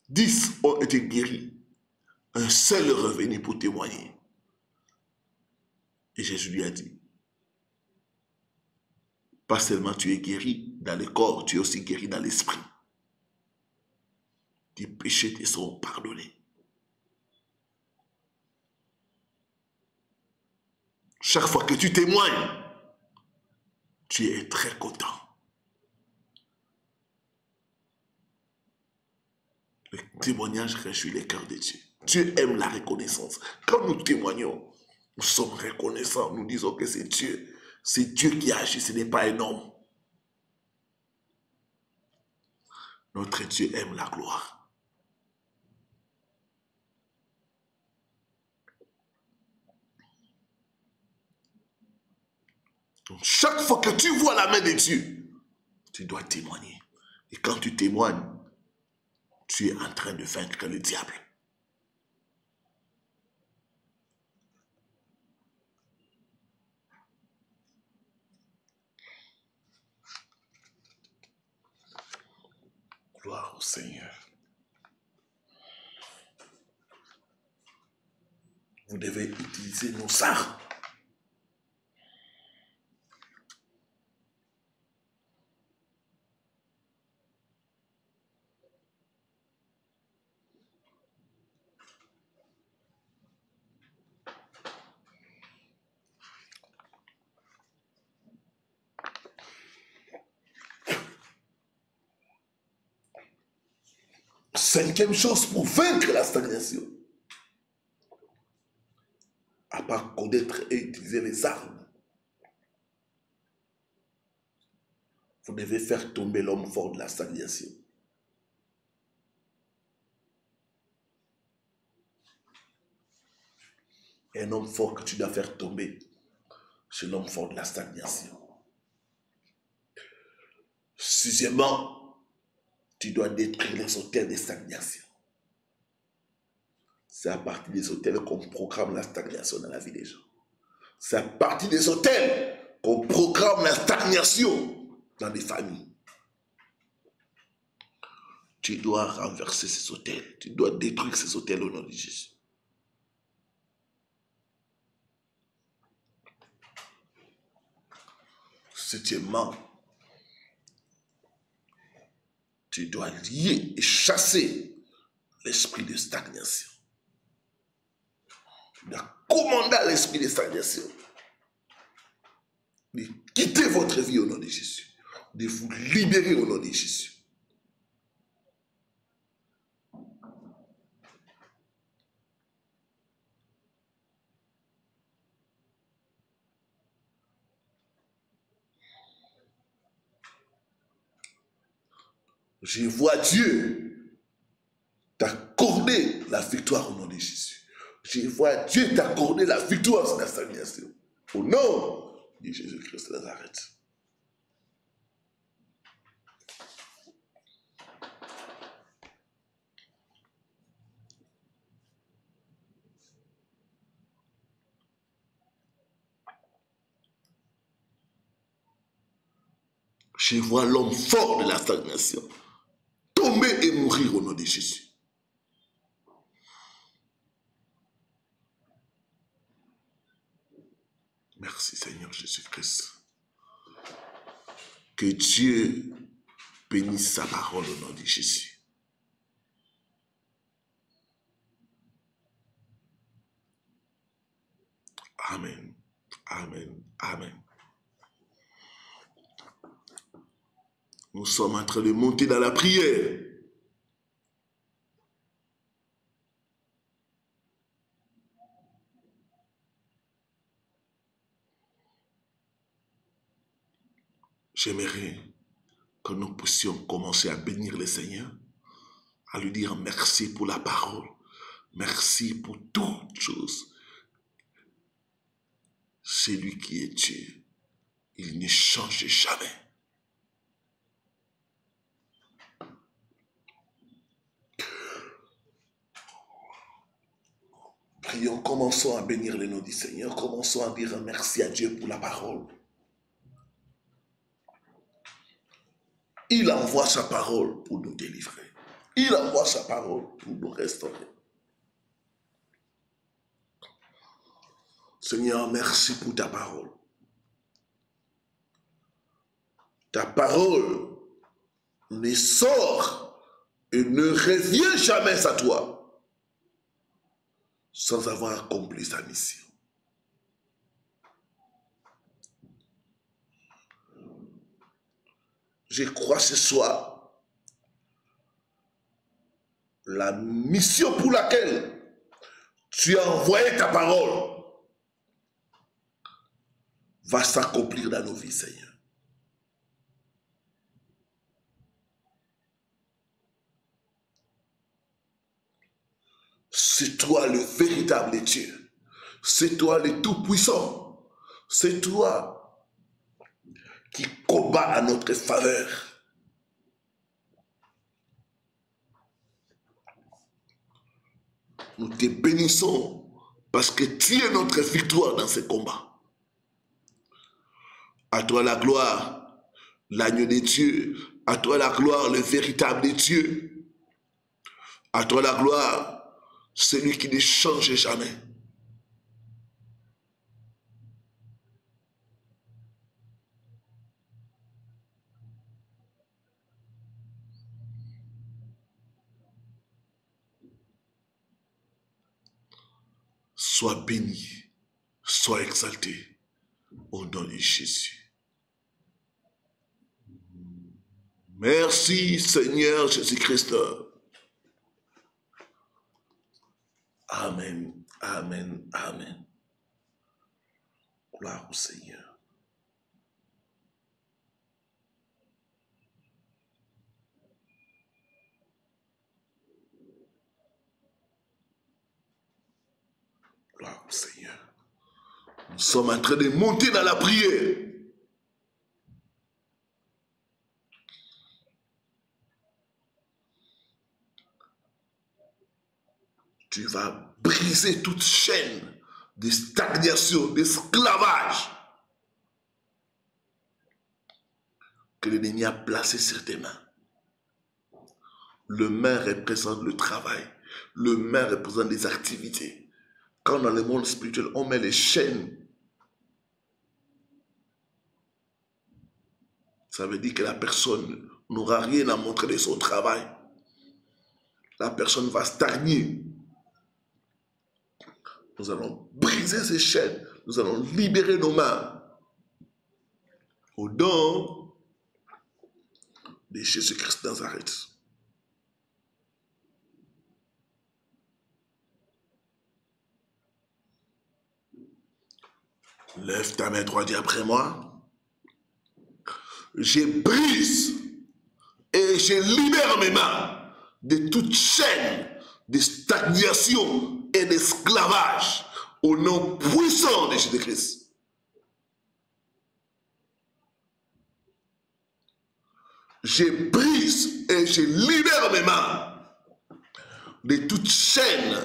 Dix ont été guéris. Un seul est revenu pour témoigner. Et Jésus lui a dit, pas seulement tu es guéri dans le corps, tu es aussi guéri dans l'esprit. Tes péchés te seront pardonnés. Chaque fois que tu témoignes, tu es très content. Le témoignage réjouit les cœurs de Dieu. Dieu aime la reconnaissance. Quand nous témoignons, nous sommes reconnaissants. Nous disons que c'est Dieu. C'est Dieu qui agit, ce n'est pas un homme. Notre Dieu aime la gloire. Donc, chaque fois que tu vois la main de Dieu, tu dois témoigner. Et quand tu témoignes, tu es en train de vaincre le diable. Gloire au Seigneur. Vous devez utiliser nos armes. Cinquième chose pour vaincre la stagnation, à part connaître et utiliser les armes, vous devez faire tomber l'homme fort de la stagnation. Un homme fort que tu dois faire tomber, c'est l'homme fort de la stagnation. Sixièmement, tu dois détruire les autels de stagnation. C'est à partir des autels qu'on programme la stagnation dans la vie des gens. C'est à partir des autels qu'on programme la stagnation dans des familles. Tu dois renverser ces autels. Tu dois détruire ces autels au nom de Jésus. Septièmement, tu dois lier et chasser l'esprit de stagnation. Tu dois commander à l'esprit de stagnation de quitter votre vie au nom de Jésus, de vous libérer au nom de Jésus. Je vois Dieu t'accorder la victoire au nom de Jésus. Je vois Dieu t'accorder la victoire sur la stagnation. Au nom de Jésus-Christ de Nazareth. Je vois l'homme fort de la stagnation tomber et mourir au nom de Jésus. Merci Seigneur Jésus-Christ. Que Dieu bénisse sa parole au nom de Jésus. Amen. Amen. Amen. Nous sommes en train de monter dans la prière. J'aimerais que nous puissions commencer à bénir le Seigneur, à lui dire merci pour la parole, merci pour toutes choses. C'est lui qui est Dieu. Il ne change jamais. Prions, commençons à bénir le nom du Seigneur, commençons à dire merci à Dieu pour la parole. Il envoie sa parole pour nous délivrer. Il envoie sa parole pour nous restaurer. Seigneur, merci pour ta parole. Ta parole ne sort et ne revient jamais à toi sans avoir accompli sa mission. Je crois ce soir, la mission pour laquelle tu as envoyé ta parole va s'accomplir dans nos vies, Seigneur. C'est toi le véritable Dieu. C'est toi le Tout-Puissant. C'est toi qui combat à notre faveur. Nous te bénissons parce que tu es notre victoire dans ce combat. À toi la gloire, l'agneau de Dieu. À toi la gloire, le véritable Dieu. À toi la gloire, celui qui ne change jamais. Sois béni, sois exalté au nom de Jésus. Merci Seigneur Jésus-Christ. Amen, amen, amen. Gloire au Seigneur. Gloire au Seigneur. Nous sommes en train de monter dans la prière. Tu vas briser toute chaîne de stagnation, d'esclavage que l'ennemi a placé sur tes mains. Le main représente le travail. Le main représente les activités. Quand dans le monde spirituel, on met les chaînes, ça veut dire que la personne n'aura rien à montrer de son travail. La personne va stagner. Nous allons briser ces chaînes. Nous allons libérer nos mains au nom de Jésus-Christ de Nazareth. Lève ta main droite après moi. Je brise et je libère mes mains de toute chaîne de stagnation et d'esclavage au nom puissant de Jésus-Christ. Je brise et je libère mes mains de toute chaîne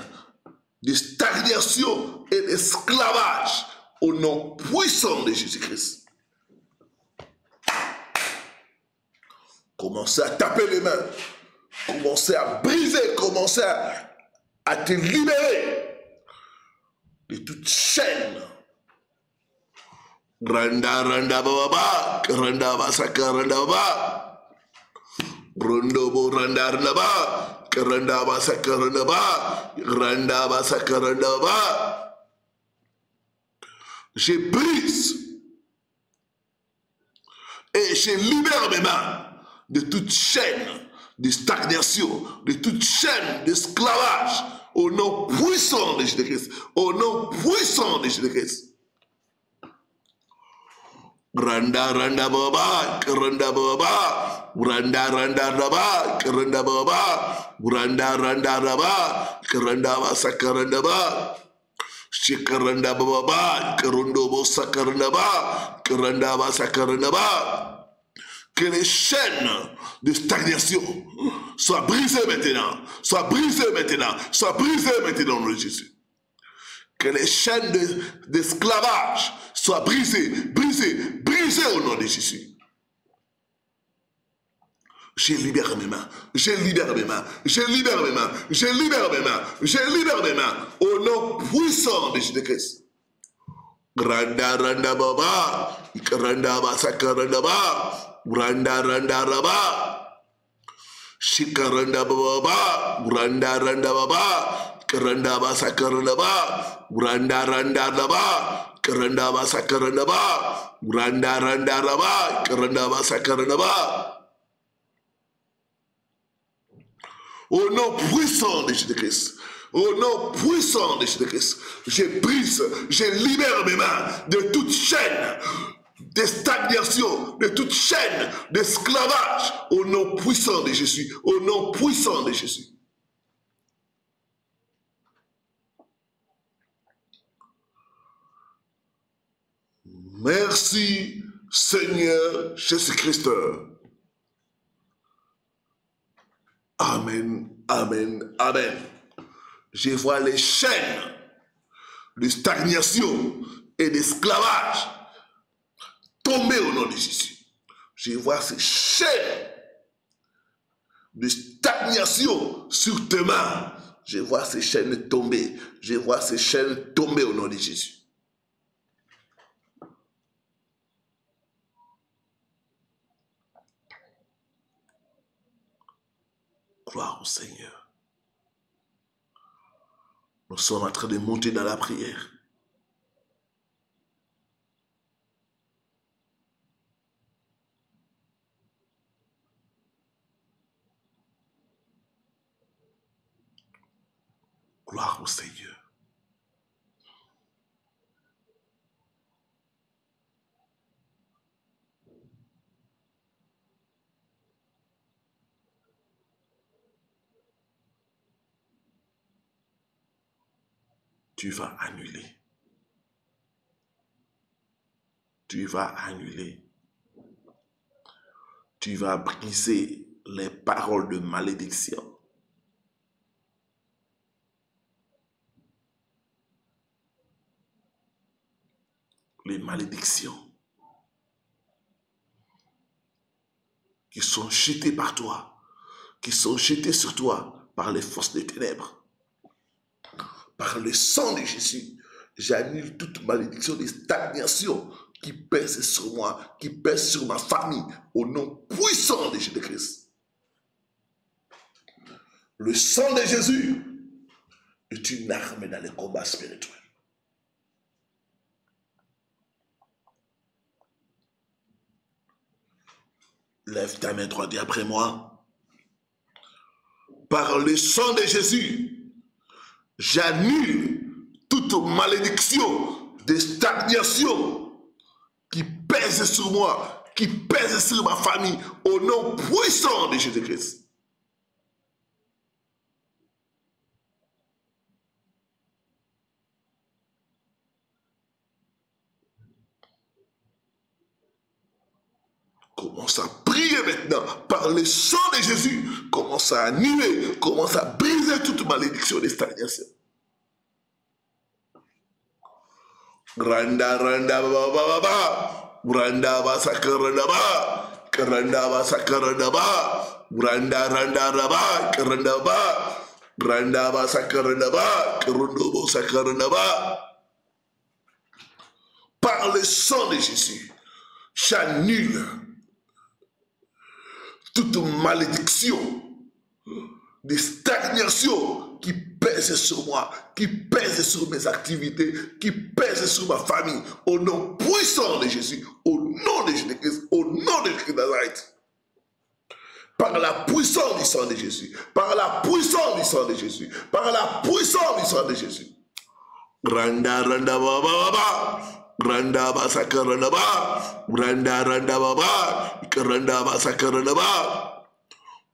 de stagnation et d'esclavage au nom puissant de Jésus-Christ. Commencez à taper les mains. Commencez à briser. Commencez à te libérer de toute chaîne. Randa randa baba, randa basaka randa baba, rondo bo randa randa baba, randa basaka randa baba, randa basaka randa baba. Je brise et je libère mes mains de toute chaîne de stagnation, de toute chaîne d'esclavage, au nom puissant de Jésus-Christ, au nom puissant de Jésus-Christ. Randa randa baba, randa baba, randa randa raba, randa baba, randa randa raba, randa basa karanda ba, shikaranda baba, karundo bosa karanda ba, randa basa karanda ba. Que les chaînes de stagnation soient brisées maintenant, soient brisées maintenant, soient brisées maintenant au nom de Jésus. Que les chaînes d'esclavage soient brisées, brisées, brisées au nom de Jésus. Je libère mes mains, je libère mes mains, je libère mes mains, je libère mes mains, je libère mes mains au nom puissant de Jésus-Christ. Randa randa baba, randa basaka randa ba, randa randa raba, shikaranda baba, randa randa baba, randa basaka randa ba, randa randa raba, randa basaka randa ba, randa randa raba, randa basaka randa ba. Au nom puissant de Jésus-Christ. Au nom puissant de Jésus-Christ. Je brise, je libère mes mains de toute chaîne de stagnation, de toute chaîne d'esclavage. Au nom puissant de Jésus. Au nom puissant de Jésus. Merci Seigneur Jésus-Christ. Amen, amen, amen. Je vois les chaînes de stagnation et d'esclavage tomber au nom de Jésus. Je vois ces chaînes de stagnation sur tes mains. Je vois ces chaînes tomber. Je vois ces chaînes tomber au nom de Jésus. Gloire au Seigneur. Nous sommes en train de monter dans la prière. Gloire au Seigneur. Tu vas annuler. Tu vas annuler. Tu vas briser les paroles de malédiction. Les malédictions qui sont jetées par toi, qui sont jetées sur toi par les forces des ténèbres. Par le sang de Jésus, j'annule toute malédiction de stagnation qui pèse sur moi, qui pèse sur ma famille, au nom puissant de Jésus-Christ. Le sang de Jésus est une arme dans les combats spirituels. Lève ta main droite, dis après moi. Par le sang de Jésus, j'annule toute malédiction de stagnation qui pèse sur moi, qui pèse sur ma famille, au nom puissant de Jésus-Christ. Commence à prier maintenant par le sang de Jésus. Commence à annuler, commence à briser toute malédiction de stagnation. Randa randa ba ba ba, randa ba sakaranda ba, randa ba sakaranda ba, randa randa ba, randa ba, randa ba sakaranda ba, rundo ba sakaranda ba. Par le sang de Jésus, j'annule toute malédiction de stagnation qui pèse sur moi, qui pèse sur mes activités, qui pèse sur ma famille, au nom puissant de Jésus, au nom de Jésus-Christ, au nom de Jésus de Nazareth. Par la puissance du sang de Jésus, par la puissance du sang de Jésus, par la puissance du sang de Jésus. Randa randa ba ba ba ba, Randa basakaranaba, randa randa baba, karanda basakaranaba,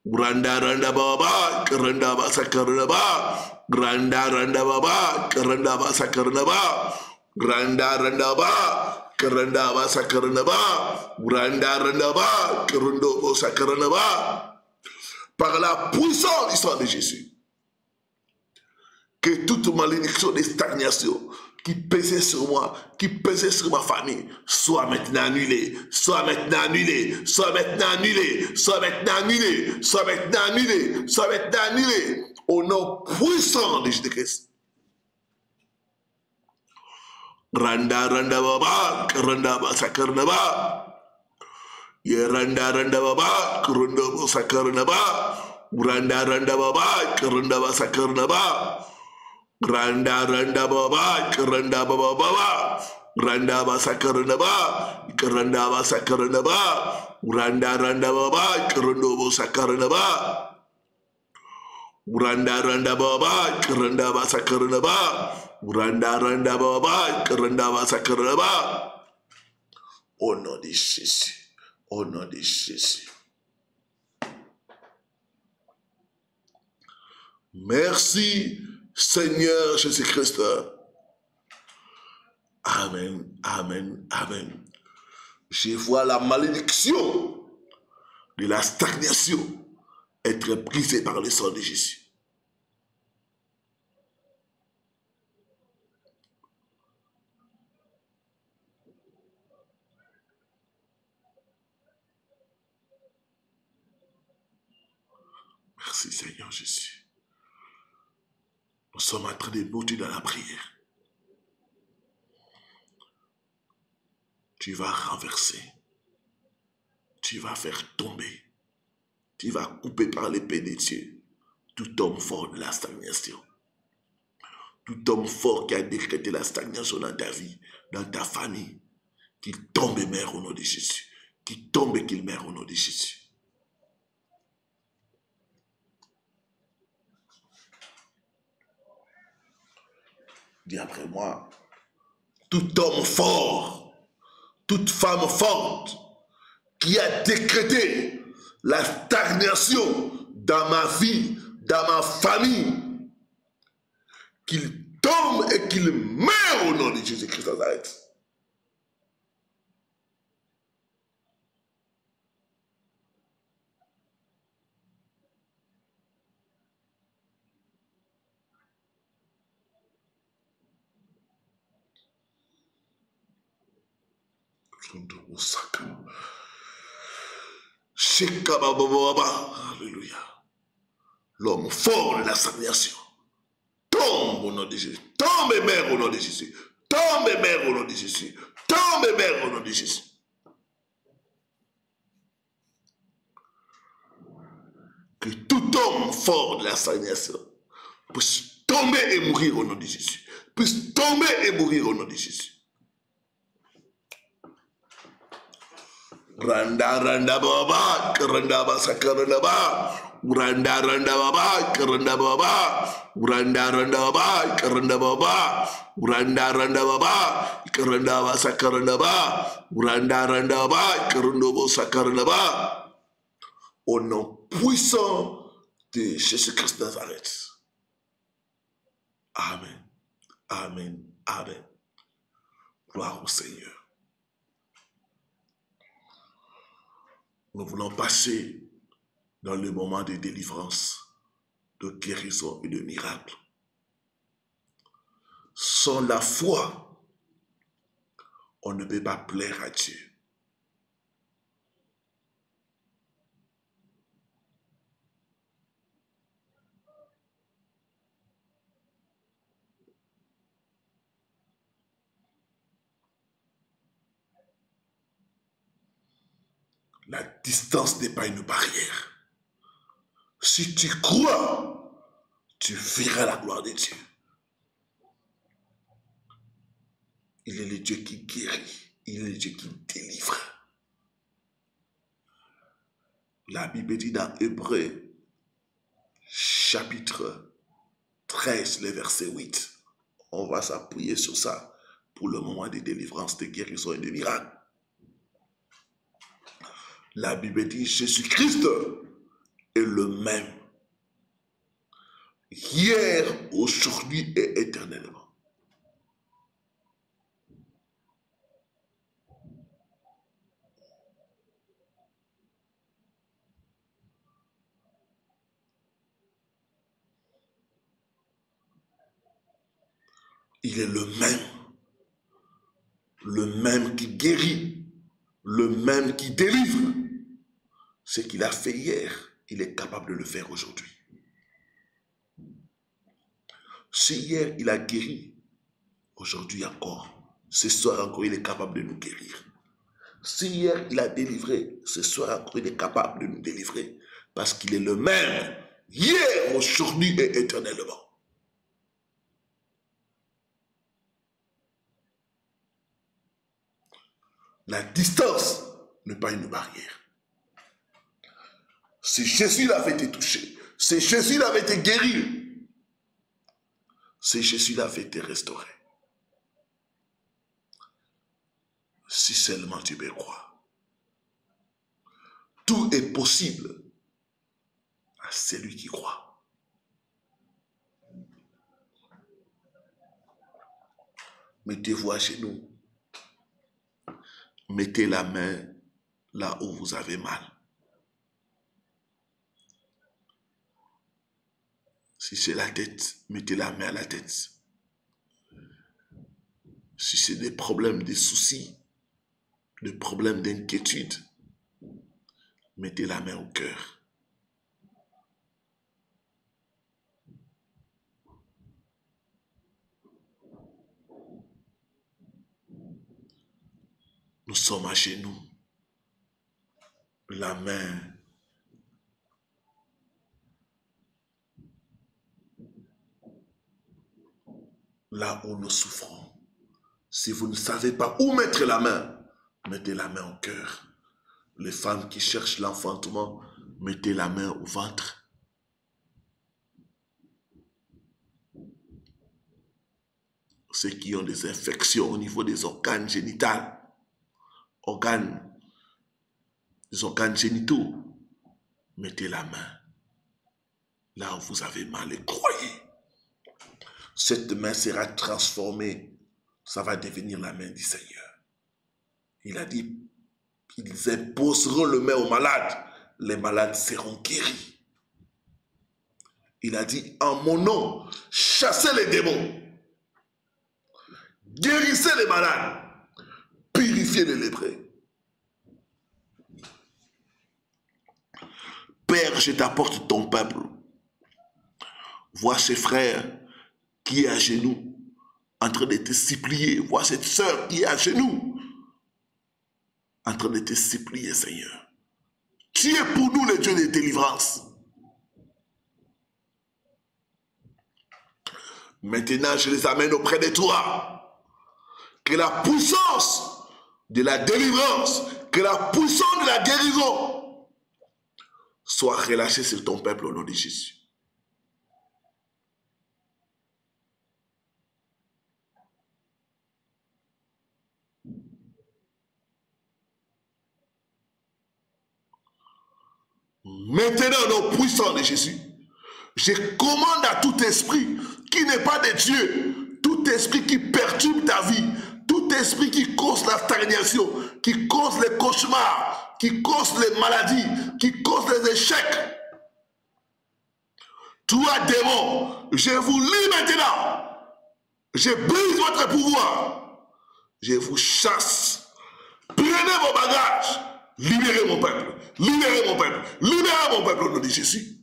randa randa baba, karanda basakaranaba, randa randa baba, karanda basakaranaba, randa randa ba, karanda basakaranaba, randa randa ba, karando basakaranaba. Par la puissance du sang de Jésus, que toute malédiction de stagnation qui pesait sur moi, qui pesait sur ma famille, soit maintenant annulée, soit maintenant annulée, soit maintenant annulée, soit maintenant annulée, soit maintenant annulée, soit maintenant annulée, au nom puissant de Jésus-Christ. Randa randa baba, randa basakarna ba, ye randa randa baba, randa basakarna ba, randa randa baba, randa basakarna ba. Randa randa baba, randa baba baba, randa basakarna ba, randa basakarna ba, randa randa baba, randa basakarna ba, randa randa baba, randa basakarna ba, randa randa baba, randa basakarna ba. Au nom de Jésus, au nom de Jésus. Merci Seigneur Jésus-Christ. Amen, amen, amen. Je vois la malédiction de la stagnation être brisée par le sang de Jésus. Merci Seigneur Jésus. Nous sommes en train de monter dans la prière. Tu vas renverser. Tu vas faire tomber. Tu vas couper par l'épée de Dieu tout homme fort de la stagnation. Tout homme fort qui a décrété la stagnation dans ta vie, dans ta famille, qu'il tombe et meurt au nom de Jésus. Qu'il tombe et qu'il meurt au nom de Jésus. Dis après moi, tout homme fort, toute femme forte qui a décrété la stagnation dans ma vie, dans ma famille, qu'il tombe et qu'il meurt au nom de Jésus-Christ de Nazareth. Alléluia. L'homme fort de la stagnation tombe au nom de Jésus. Tombe et meurt au nom de Jésus. Tombe et meurt au nom de Jésus. Tombe et meurt au nom de Jésus. Que tout homme fort de la stagnation puisse tomber et mourir au nom de Jésus. Puisse tomber et mourir au nom de Jésus. Randa randa baba, randa basakaranda ba, randa randa baba, randa baba, randa randa baba, randa baba, randa randa baba, randa basakaranda ba, randa randa baba, randa basakaranda ba. Au nom puissant de Jésus-Christ de Nazareth. Amen, amen, amen. Gloire au Seigneur. Nous voulons passer dans le moment de délivrance, de guérison et de miracle. Sans la foi, on ne peut pas plaire à Dieu. La distance n'est pas une barrière. Si tu crois, tu verras la gloire de Dieu. Il est le Dieu qui guérit. Il est le Dieu qui délivre. La Bible dit dans Hébreux, chapitre 13, le verset 8. On va s'appuyer sur ça pour le moment de délivrance, de guérison et de miracle. La Bible dit Jésus-Christ est le même, hier, aujourd'hui et éternellement. Il est le même qui guérit, le même qui délivre. Ce qu'il a fait hier, il est capable de le faire aujourd'hui. Si hier il a guéri, aujourd'hui encore, ce soir encore, il est capable de nous guérir. Si hier il a délivré, ce soir encore, il est capable de nous délivrer. Parce qu'il est le même, hier, aujourd'hui et éternellement. La distance n'est pas une barrière. Si Jésus l'avait été touché, si Jésus l'avait été guéri, si Jésus l'avait été restauré, si seulement tu peux croire, tout est possible à celui qui croit. Mettez-vous à genoux. Mettez la main là où vous avez mal. Si c'est la tête, mettez la main à la tête. Si c'est des problèmes, des soucis, des problèmes d'inquiétude, mettez la main au cœur. Nous sommes à genoux. La main là où nous souffrons. Si vous ne savez pas où mettre la main, mettez la main au cœur. Les femmes qui cherchent l'enfantement, mettez la main au ventre. Ceux qui ont des infections au niveau des organes génitaux, des organes génitaux, mettez la main là où vous avez mal et croyez. Cette main sera transformée, ça va devenir la main du Seigneur. Il a dit, ils imposeront le main aux malades, les malades seront guéris. Il a dit, en mon nom, chassez les démons, guérissez les malades, purifiez les lépreux. Père, je t'apporte ton peuple. Vois ce frère qui est à genoux, en train de te supplier. Vois cette sœur qui est à genoux, en train de te supplier, Seigneur. Tu es pour nous le Dieu de délivrance. Maintenant, je les amène auprès de toi. Que la puissance de la délivrance, que la puissance de la guérison soit relâchée sur ton peuple au nom de Jésus. Maintenant, au puissant de Jésus, je commande à tout esprit qui n'est pas de Dieu, tout esprit qui perturbe ta vie, tout esprit qui cause la stagnation, qui cause les cauchemars, qui cause les maladies, qui cause les échecs. Toi, démon, je vous lis maintenant. Je brise votre pouvoir. Je vous chasse. Prenez vos bagages. Libérez mon peuple. Libérez mon peuple. Libérez mon peuple au nom de Jésus.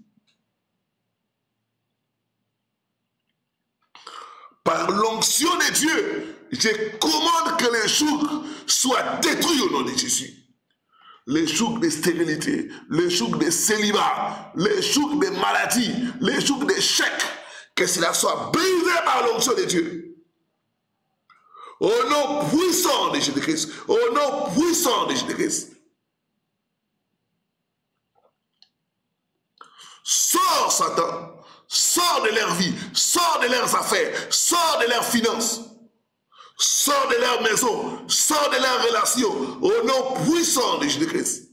Par l'onction de Dieu, je commande que les jougs soient détruits au nom de Jésus. Les jougs de stérilité, les jougs de célibat, les jougs de maladie, les jougs d'échec, que cela soit brisé par l'onction de Dieu. Au nom puissant de Jésus-Christ, au nom puissant de Jésus-Christ. Sors, Satan, sors de leur vie, sors de leurs affaires, sors de leurs finances, sort de leur maison, sort de leur relation, au nom puissant de Jésus-Christ.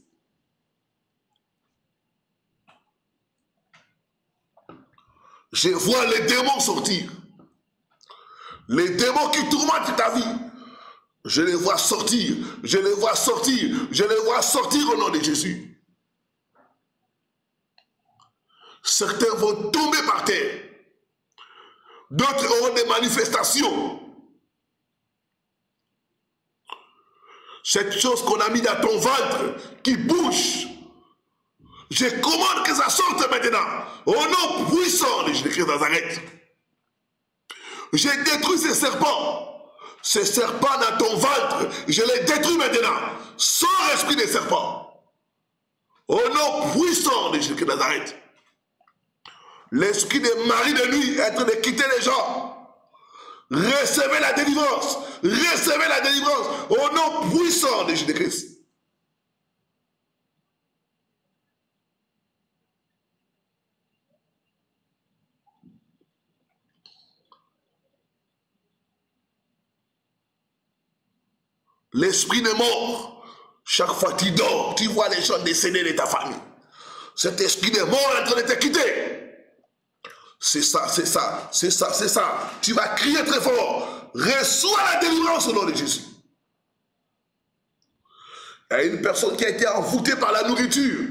Je vois les démons sortir. Les démons qui tourmentent ta vie, je les vois sortir, je les vois sortir, je les vois sortir au nom de Jésus. Certains vont tomber par terre. D'autres auront des manifestations. Cette chose qu'on a mis dans ton ventre qui bouge, je commande que ça sorte maintenant. Au nom puissant de Jésus-Christ de Nazareth. J'ai détruit ces serpents. Ces serpents dans ton ventre, je les détruis maintenant. Sors esprit des serpents. Au nom puissant de Jésus-Christ de Nazareth. L'esprit des maris de nuit est en train de quitter les gens. Recevez la délivrance. Recevez la délivrance. Au nom puissant de Jésus-Christ. L'esprit de mort, chaque fois que tu dors, tu vois les gens décédés de ta famille. Cet esprit de mort est en train de te quitter. C'est ça, c'est ça, c'est ça, c'est ça. Tu vas crier très fort. Reçois la délivrance au nom de Jésus. Il y a une personne qui a été envoûtée par la nourriture.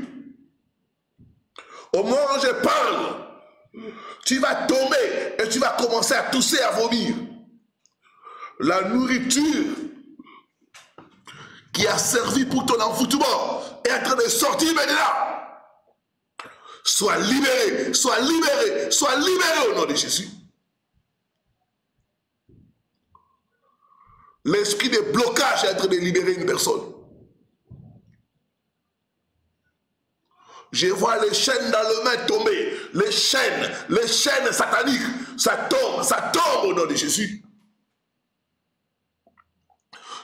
Au moment où je parle, tu vas tomber et tu vas commencer à tousser, à vomir. La nourriture qui a servi pour ton envoûtement est en train de sortir maintenant. Sois libéré, sois libéré, sois libéré au nom de Jésus. L'esprit de blocage est en train de libérer une personne. Je vois les chaînes dans le main tomber. Les chaînes sataniques, ça tombe au nom de Jésus.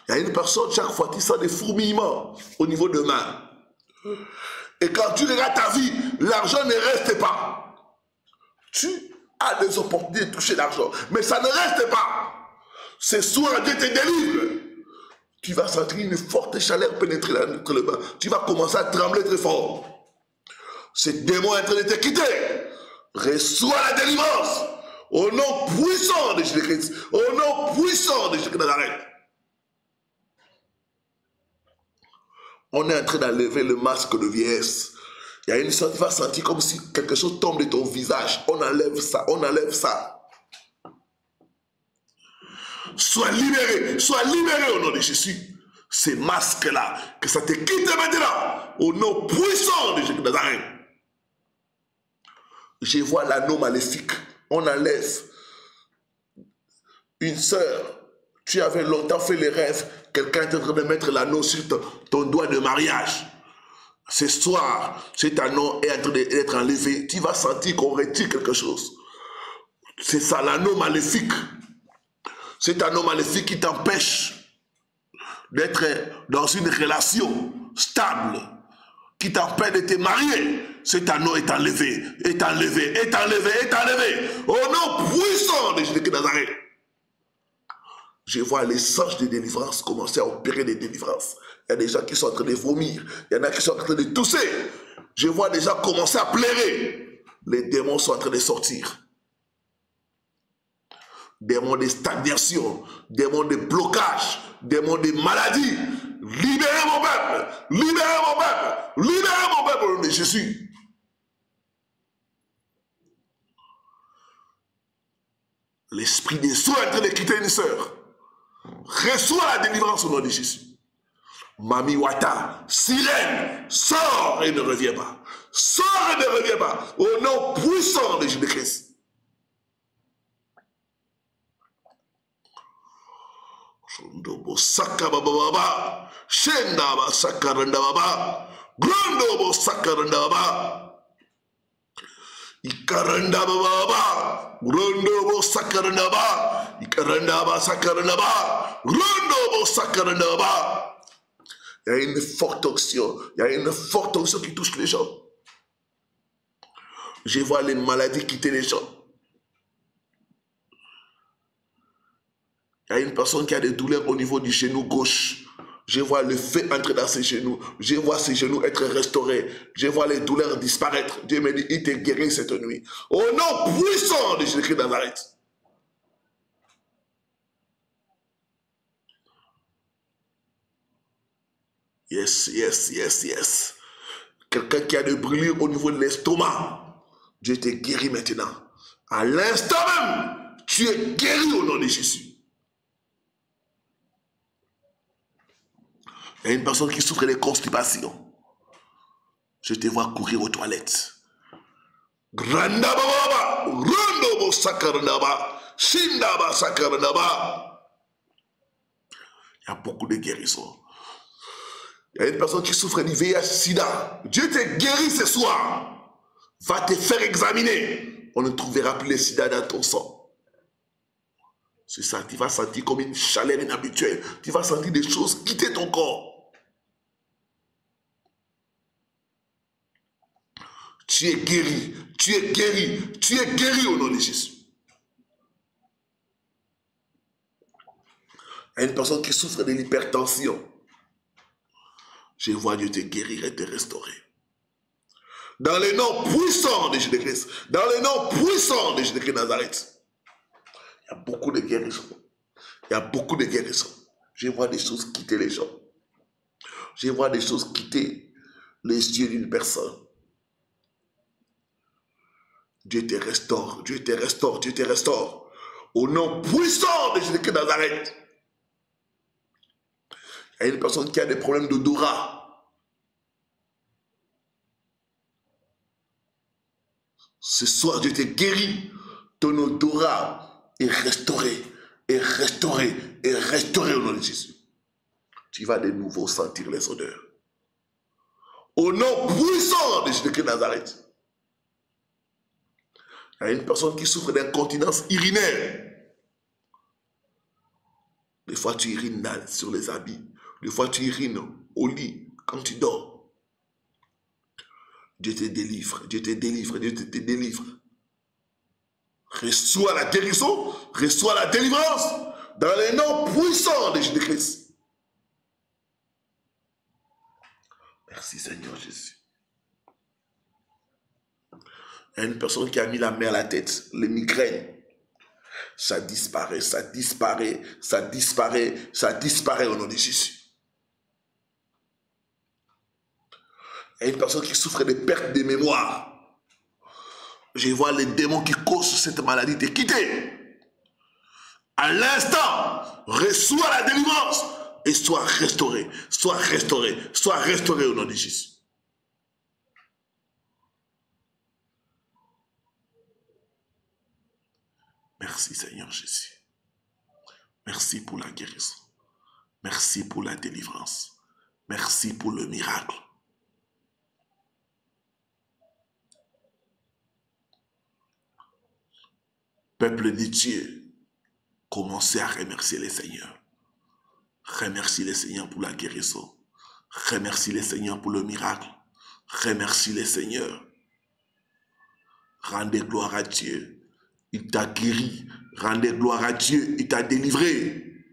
Il y a une personne chaque fois qui sent des fourmillements au niveau de main. Et quand tu regardes ta vie, l'argent ne reste pas. Tu as des opportunités de toucher l'argent, mais ça ne reste pas. Ce soir, Dieu te délivre. Tu vas sentir une forte chaleur pénétrer dans le main. Tu vas commencer à trembler très fort. Ce démon est en train de te quitter. Reçois la délivrance. Au nom puissant de Jésus-Christ. Au nom puissant de Jésus-Christ de Nazareth. On est en train d'enlever le masque de vieillesse. Il y a une sorte, tu vas sentir comme si quelque chose tombe de ton visage. On enlève ça, on enlève ça. Sois libéré au nom de Jésus. Ces masques-là, que ça te quitte maintenant. Au nom puissant de Jésus de Nazareth. Je vois l'anneau maléfique. On enlève. Une sœur, tu avais longtemps fait les rêves. Quelqu'un est en train de mettre l'anneau sur ton doigt de mariage. Ce soir, cet anneau est en train d'être enlevé. Tu vas sentir qu'on retire quelque chose. C'est ça, l'anneau maléfique. Cet anneau maléfique qui t'empêche d'être dans une relation stable, qui t'empêche de te marier. Cet anneau est enlevé, est enlevé, est enlevé, est enlevé. Au nom puissant de Jésus de Nazareth. Je vois les anges de délivrance commencer à opérer des délivrances. Il y a des gens qui sont en train de vomir. Il y en a qui sont en train de tousser. Je vois des gens commencer à pleurer. Les démons sont en train de sortir. Démons de stagnation, démons de blocage, démons de maladie. Libérez mon peuple, libérez mon peuple, libérez mon peuple au nom de Jésus. L'esprit des soins est en train de quitter une sœur. Reçois la délivrance au nom de Jésus. Mami Wata, sirène, sors et ne reviens pas. Sors et ne reviens pas. Au nom puissant de Jésus-Christ. Shondobo sakababa, shendaba sakarandaba, grondobo sakarandaba, ikarandaba, grondobo sakarandaba, ikarandaba sakarandaba, grondobo sakarandaba. Il y a une forte onction, il y a une forte onction qui touche les gens. Je vois les maladies quitter les gens. Il y a une personne qui a des douleurs au niveau du genou gauche. Je vois le feu entrer dans ses genoux. Je vois ses genoux être restaurés. Je vois les douleurs disparaître. Dieu me dit, il t'a guéri cette nuit. Au nom puissant de Jésus-Christ de Nazareth. Yes, yes, yes, yes. Quelqu'un qui a des brûlures au niveau de l'estomac. Dieu te guérit maintenant. À l'instant même, tu es guéri au nom de Jésus. Il y a une personne qui souffre de constipation. Je te vois courir aux toilettes. Grandababa, Rondobo Sakarnaba, Shindaba Sakarnaba. Il y a beaucoup de guérisons. Il y a une personne qui souffre du VIH-Sida. Dieu te guérit ce soir. Va te faire examiner. On ne trouvera plus le sida dans ton sang. C'est ça, tu vas sentir comme une chaleur inhabituelle. Tu vas sentir des choses quitter ton corps. Tu es guéri, tu es guéri, tu es guéri au nom de Jésus. Il y a une personne qui souffre de l'hypertension. Je vois Dieu te guérir et te restaurer. Dans le nom puissant de Jésus-Christ, dans le nom puissant de Jésus-Christ de Nazareth, il y a beaucoup de guérisons. Il y a beaucoup de guérisons. Je vois des choses quitter les gens. Je vois des choses quitter les yeux d'une personne. Dieu te restaure, Dieu te restaure, Dieu te restaure. Au nom puissant de Jésus-Christ de Nazareth. Il y a une personne qui a des problèmes d'odorat. Ce soir, Dieu te guérit. Ton odorat est restauré, est restauré, est restauré au nom de Jésus. Tu vas de nouveau sentir les odeurs. Au nom puissant de Jésus-Christ de Nazareth. Il y a une personne qui souffre d'incontinence urinaire. Des fois, tu urines sur les habits. Des fois, tu urines au lit quand tu dors. Dieu te délivre, Dieu te délivre, Dieu te délivre. Reçois la guérison, reçois la délivrance dans le nom puissant de Jésus-Christ. Merci Seigneur Jésus. Il y a une personne qui a mis la main à la tête, les migraines. Ça disparaît, ça disparaît, ça disparaît, ça disparaît au nom de Jésus. Il y a une personne qui souffre de perte de mémoire. Je vois les démons qui causent cette maladie te quitter. À l'instant, reçois la délivrance et sois restauré, sois restauré, sois restauré au nom de Jésus. Merci Seigneur Jésus. Merci pour la guérison. Merci pour la délivrance. Merci pour le miracle. Peuple de Dieu, commencez à remercier le Seigneur. Remercie le Seigneur pour la guérison. Remercie le Seigneur pour le miracle. Remercie le Seigneur. Rendez gloire à Dieu. Il t'a guéri. Rendez gloire à Dieu. Il t'a délivré.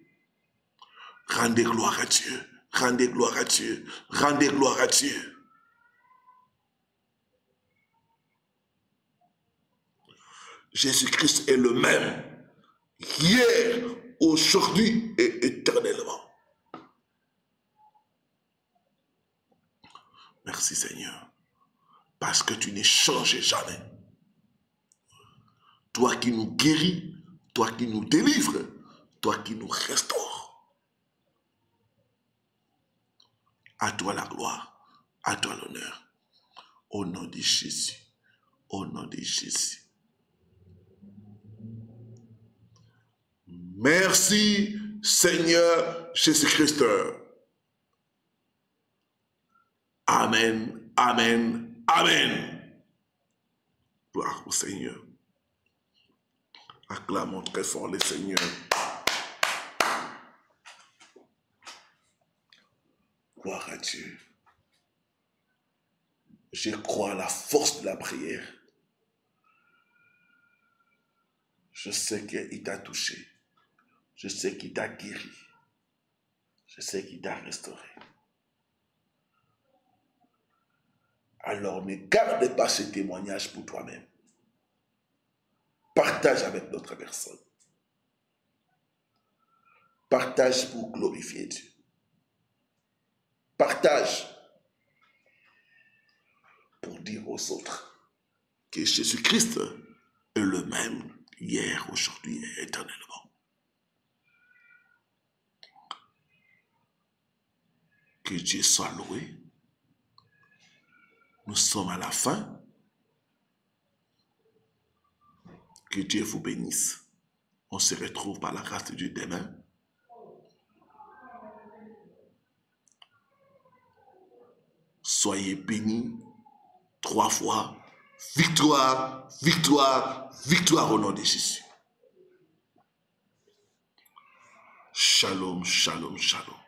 Rendez gloire à Dieu. Rendez gloire à Dieu. Rendez gloire à Dieu. Jésus-Christ est le même. Hier, aujourd'hui et éternellement. Merci Seigneur. Parce que tu n'es changé jamais. Toi qui nous guéris, toi qui nous délivres, toi qui nous restaures. À toi la gloire, à toi l'honneur. Au nom de Jésus, au nom de Jésus. Merci Seigneur Jésus-Christ. Amen, amen, amen. Gloire au Seigneur. Acclamons très fort le Seigneur. Gloire à Dieu. Je crois à la force de la prière. Je sais qu'il t'a touché. Je sais qu'il t'a guéri. Je sais qu'il t'a restauré. Alors ne garde pas ce témoignage pour toi-même. Partage avec d'autres personnes. Partage pour glorifier Dieu. Partage pour dire aux autres que Jésus-Christ est le même hier, aujourd'hui et éternellement. Que Dieu soit loué. Nous sommes à la fin. Que Dieu vous bénisse. On se retrouve par la grâce de Dieu demain. Soyez bénis 3 fois. Victoire, victoire, victoire au nom de Jésus. Shalom, shalom, shalom.